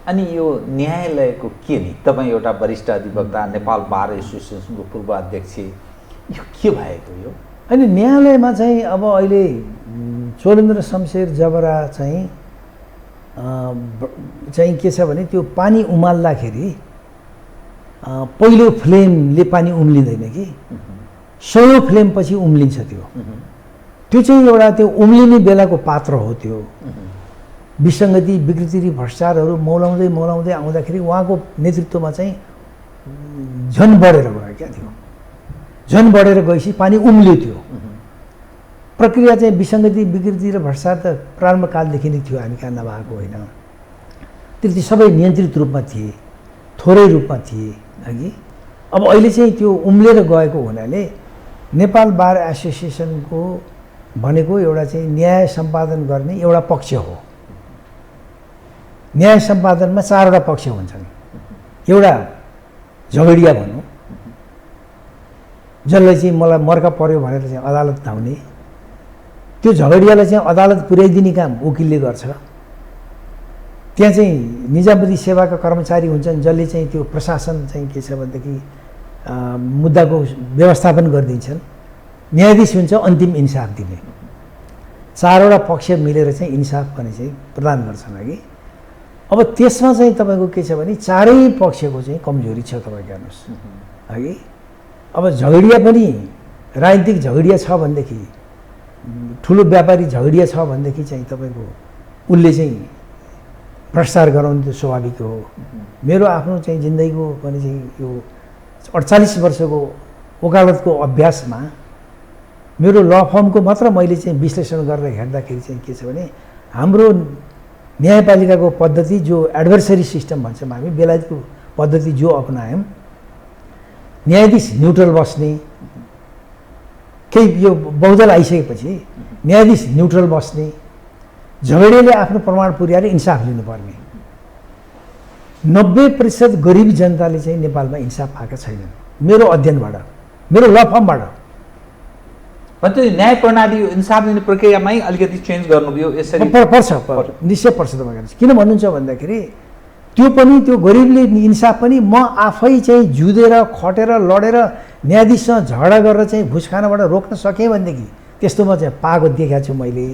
अनि यो न्यायालयको के नि, तपाईँ एउटा वरिष्ठ अधिवक्ता, नेपाल बार एसोसिएसनको पूर्व अध्यक्ष, यो के भएको यो? अनि न्यायालयमा चाहिँ अब अहिले चोलेन्द्र शमशेर जबरा चाहिँ के छ भने त्यो पानी उमाल्दाखेरि पहिलो फ्लेमले पानी उम्लिँदैन कि 100औं फ्लेमपछि उम्लिन्छ। त्यो चाहिँ एउटा त्यो उम्लिने बेलाको पात्र हो। त्यो विसङ्गति विकृति भ्रष्टाचारहरू मौलाउँदै मौलाउँदै आउँदाखेरि उहाँको नेतृत्वमा चाहिँ झन बढेर गयो क्या। त्यो झन बढेर गएपछि पानी उम्ल्यो। त्यो प्रक्रिया चाहिँ विसङ्गति विकृति र भ्रष्टाचार त प्रारम्भकालदेखि नै थियो, हामी कहाँ नभएको होइन। त्यो सबै नियन्त्रित रूपमा थिए, थोरै रूपमा थिए अघि। अब अहिले चाहिँ त्यो उम्लेर गएको हुनाले नेपाल बार एसोसिएसनको भनेको एउटा चाहिँ न्याय सम्पादन गर्ने एउटा पक्ष हो। न्याय सम्पादनमा 4वटा पक्ष हुन्छन्। एउटा झगडिया भनौँ, जसलाई चाहिँ मलाई मर्का पर्यो भनेर चाहिँ अदालत धाउने, त्यो झगडियालाई चाहिँ अदालत पुर्याइदिने काम वकिलले गर्छ। त्यहाँ चाहिँ निजामती सेवाका कर्मचारी हुन्छन् जसले चाहिँ त्यो प्रशासन चाहिँ के छ भनेदेखि मुद्दाको व्यवस्थापन गरिदिन्छन्। न्यायाधीश हुन्छ अन्तिम इन्साफ दिने। 4वटा पक्ष मिलेर चाहिँ इन्साफ पनि चाहिँ प्रदान गर्छन् अघि। अब त्यसमा चाहिँ तपाईँको के छ भने चारै पक्षको चाहिँ कमजोरी छ। तपाईँ हेर्नुहोस् अघि, अब झगडिया पनि राजनीतिक झगडिया छ भनेदेखि, ठुलो व्यापारी झगडिया छ भनेदेखि चाहिँ तपाईँको उसले चाहिँ भ्रष्टाचार गराउने त स्वाभाविक हो। मेरो आफ्नो चाहिँ जिन्दगीको पनि चाहिँ यो 48 वर्षको वकालतको अभ्यासमा मेरो ल फर्मको मात्र मैले चाहिँ विश्लेषण गरेर हेर्दाखेरि चाहिँ के छ भने हाम्रो न्यायपालिकाको पद्धति जो एडभर्सरी सिस्टम भन्छौँ हामी, बेलायतको पद्धति जो अपनायौँ, न्यायाधीश न्युट्रल बस्ने, केही यो बहुदल आइसकेपछि न्यायाधीश न्युट्रल बस्ने, झगडियाले आफ्नो प्रमाण पुर्याएर इन्साफ लिनुपर्ने। 90% गरिब जनताले चाहिँ नेपालमा इन्साफ पाएका छैनन् मेरो अध्ययनबाट, मेरो ल फर्मबाट। न्याय प्रणाली इन्साफ दिने प्रक्रियामै अलिकति चेन्ज गर्नुभयो यसरी पर्छ, निश्चय पर्छ। तपाईँ गर्नुहोस् किन भन्नुहुन्छ भन्दाखेरि त्यो पनि त्यो गरिबले इन्साफ पनि म आफै चाहिँ जुधेर खटेर लडेर न्यायाधीशसँग झगडा गरेर चाहिँ घुस खानबाट रोक्न सकेँ भनेदेखि त्यस्तोमा चाहिँ पाएको देखाएको छु मैले।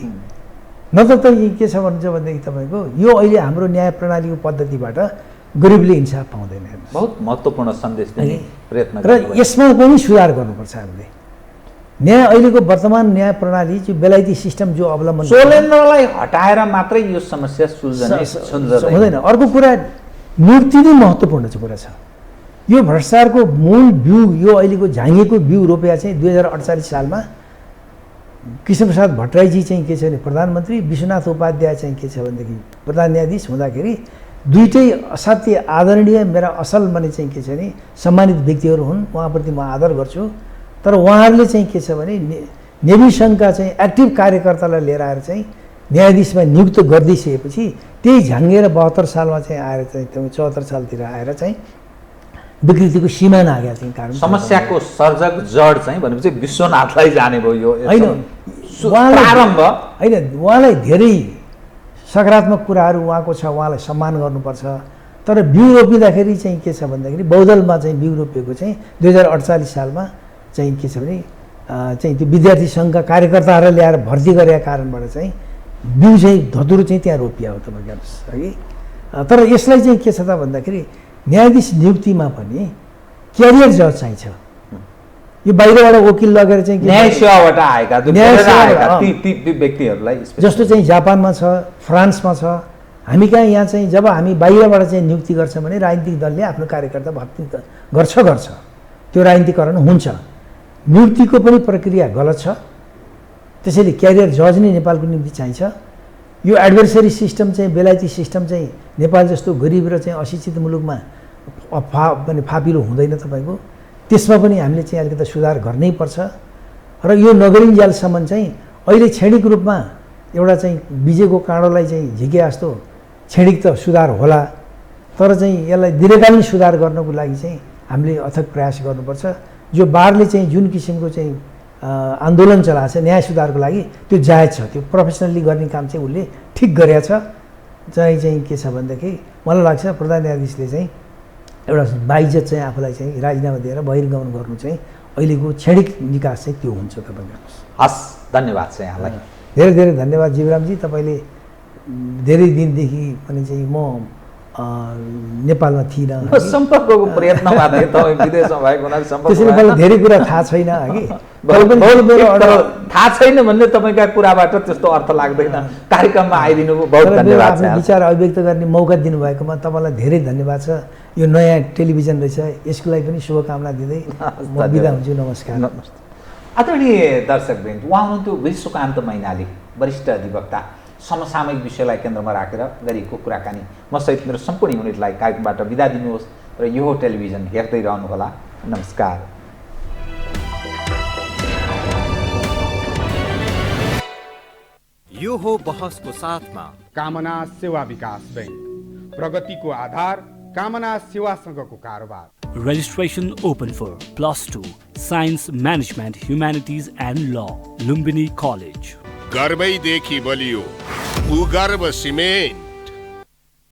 नत्र त के छ भन्नुहुन्छ भनेदेखि तपाईँको यो अहिले हाम्रो न्याय प्रणालीको पद्धतिबाट गरिबले इन्साफ पाउँदैन। बहुत महत्त्वपूर्ण सन्देश दिने प्रयत्न र यसमा पनि सुधार गर्नुपर्छ हामीले। न्याय अहिलेको वर्तमान न्याय प्रणाली जो बेलायती सिस्टम जो अवलम्बन सोलेन्द्रलाई हटाएर मात्रै यो समस्या सुल्झने हुँदैन। अर्को कुरा नियुक्ति नै महत्त्वपूर्ण चाहिँ कुरा छ। यो भ्रष्टाचारको मूल बिउ यो अहिलेको झाँगिएको बिउ रोपेका चाहिँ 2048 सालमा कृष्णप्रसाद भट्टराईजी चाहिँ के छ भने प्रधानमन्त्री, विश्वनाथ उपाध्याय चाहिँ के छ भनेदेखि प्रधान न्यायाधीश हुँदाखेरि दुईटै असाध्य आदरणीय मेरा असल माने चाहिँ के छ भने सम्मानित व्यक्तिहरू हुन्, उहाँप्रति म आदर गर्छु। तर उहाँहरूले चाहिँ के छ भने नेभी सङ्घका चाहिँ एक्टिभ कार्यकर्तालाई लिएर आएर चाहिँ न्यायाधीशमा नियुक्त गरिदिइसकेपछि त्यही झाँगेर 72 सालमा चाहिँ आएर चाहिँ 74 सालतिर आएर चाहिँ विकृतिको सीमा नागेका चाहिँ कारण समस्याको सर्जक जड चाहिँ भनेपछि विश्वनाथलाई जाने भयो यो होइन। प्रारम्भ होइन, उहाँलाई धेरै सकारात्मक कुराहरू उहाँको छ, उहाँलाई सम्मान गर्नुपर्छ। तर बिउ रोपिँदाखेरि चाहिँ के छ भन्दाखेरि बौद्धलमा चाहिँ बिउ रोपेको चाहिँ 2048 सालमा चाहिँ के छ भने चाहिँ त्यो विद्यार्थी सङ्घका कार्यकर्ताहरूलाई ल्याएर भर्ती गरेका कारणबाट चाहिँ बिउ चाहिँ धतुरो चाहिँ त्यहाँ रोपिया हो तपाईँको हेर्नुहोस् है। तर यसलाई चाहिँ के छ त भन्दाखेरि न्यायाधीश नियुक्तिमा पनि क्यारियर जज चाहिन्छ। यो बाहिरबाट वकिल लगेर चाहिँ न्याय सेवाबाट आएका ती व्यक्तिहरूलाई जस्तो चाहिँ जापानमा छ, फ्रान्समा छ। हामी कहाँ यहाँ चाहिँ जब हामी बाहिरबाट चाहिँ नियुक्ति गर्छौँ भने राजनीतिक दलले आफ्नो कार्यकर्ता भर्ती गर्छ, त्यो राजनीतिकरण हुन्छ। नियुक्तिको पनि प्रक्रिया गलत छ। त्यसैले क्यारियर जज नै नेपालको निम्ति चाहिन्छ। यो एडभर्सरी सिस्टम चाहिँ बेलायती सिस्टम चाहिँ नेपाल जस्तो गरिब र चाहिँ अशिक्षित मुलुकमा फापिलो हुँदैन तपाईँको। त्यसमा पनि हामीले चाहिँ अलिकति सुधार गर्नै पर्छ। र यो नगरिन्जेलसम्म चाहिँ अहिले क्षणिक रूपमा एउटा चाहिँ बिजेको काँडोलाई चाहिँ झिके जस्तो क्षणिक त सुधार होला, तर चाहिँ यसलाई दीर्घकालीन सुधार गर्नको लागि चाहिँ हामीले अथक प्रयास गर्नुपर्छ। जो बारले चाहिँ जुन किसिमको चाहिँ आन्दोलन चलाएको छ न्याय सुधारको लागि त्यो जायज छ। त्यो प्रोफेसनल्ली गर्ने काम चाहिँ उसले ठिक गरेका छ। चाहिँ के छ भनेदेखि मलाई लाग्छ प्रधान न्यायाधीशले चाहिँ एउटा बाइज्जत चाहिँ आफूलाई चाहिँ राजीनामा दिएर बहिर्गमन गर्नु चाहिँ अहिलेको क्षणिक निकास चाहिँ त्यो हुन्छ। तपाईँको हस्, धन्यवाद छ यहाँलाई। धेरै धेरै धन्यवाद जीवरामजी। तपाईँले धेरै दिनदेखि पनि चाहिँ म नेपालमा थिइनँ, सम्पर्कको प्रयत्नमा थिएँ। तपाईँ विदेशमा भएको हुनाले सम्पर्क त्यसैले मलाई धेरै कुरा थाहा छैन कि थाहा छैन भन्ने तपाईँका कुराबाट त्यस्तो अर्थ लाग्दैन। कार्यक्रममा आइदिनु भयो, बहुत धन्यवाद। आफ्नो विचार अभिव्यक्त गर्ने मौका दिनुभएकोमा तपाईँलाई धेरै धन्यवाद छ। यो नयाँ टेलिभिजन रहेछ, यसको लागि पनि शुभकामना दिँदै म बिदा हुन्छु। नमस्कार। आदरणीय दर्शकवृन्द, उहाँ हुनुहुन्थ्यो विश्वकान्त मैनाली, वरिष्ठ अधिवक्ता। समसामयिक विषयलाई केन्द्रमा राखेर गरिएको कुराकानी। म सहित मेरो सम्पूर्ण युनिटलाई कार्यक्रमबाट बिदा दिनुहोस् र यो टेलिभिजन हेर्दै रहनुहोला। नमस्कार। यो हो बहसको साथमा कामना सेवा विकास बैंक, प्रगतिको आधार कामना सेवासँगको कारोबार। Registration open for +2 Science Management Humanities and Law, Lumbini College. गर्वैदेखि बलियो भूगर्भ सिमेन्ट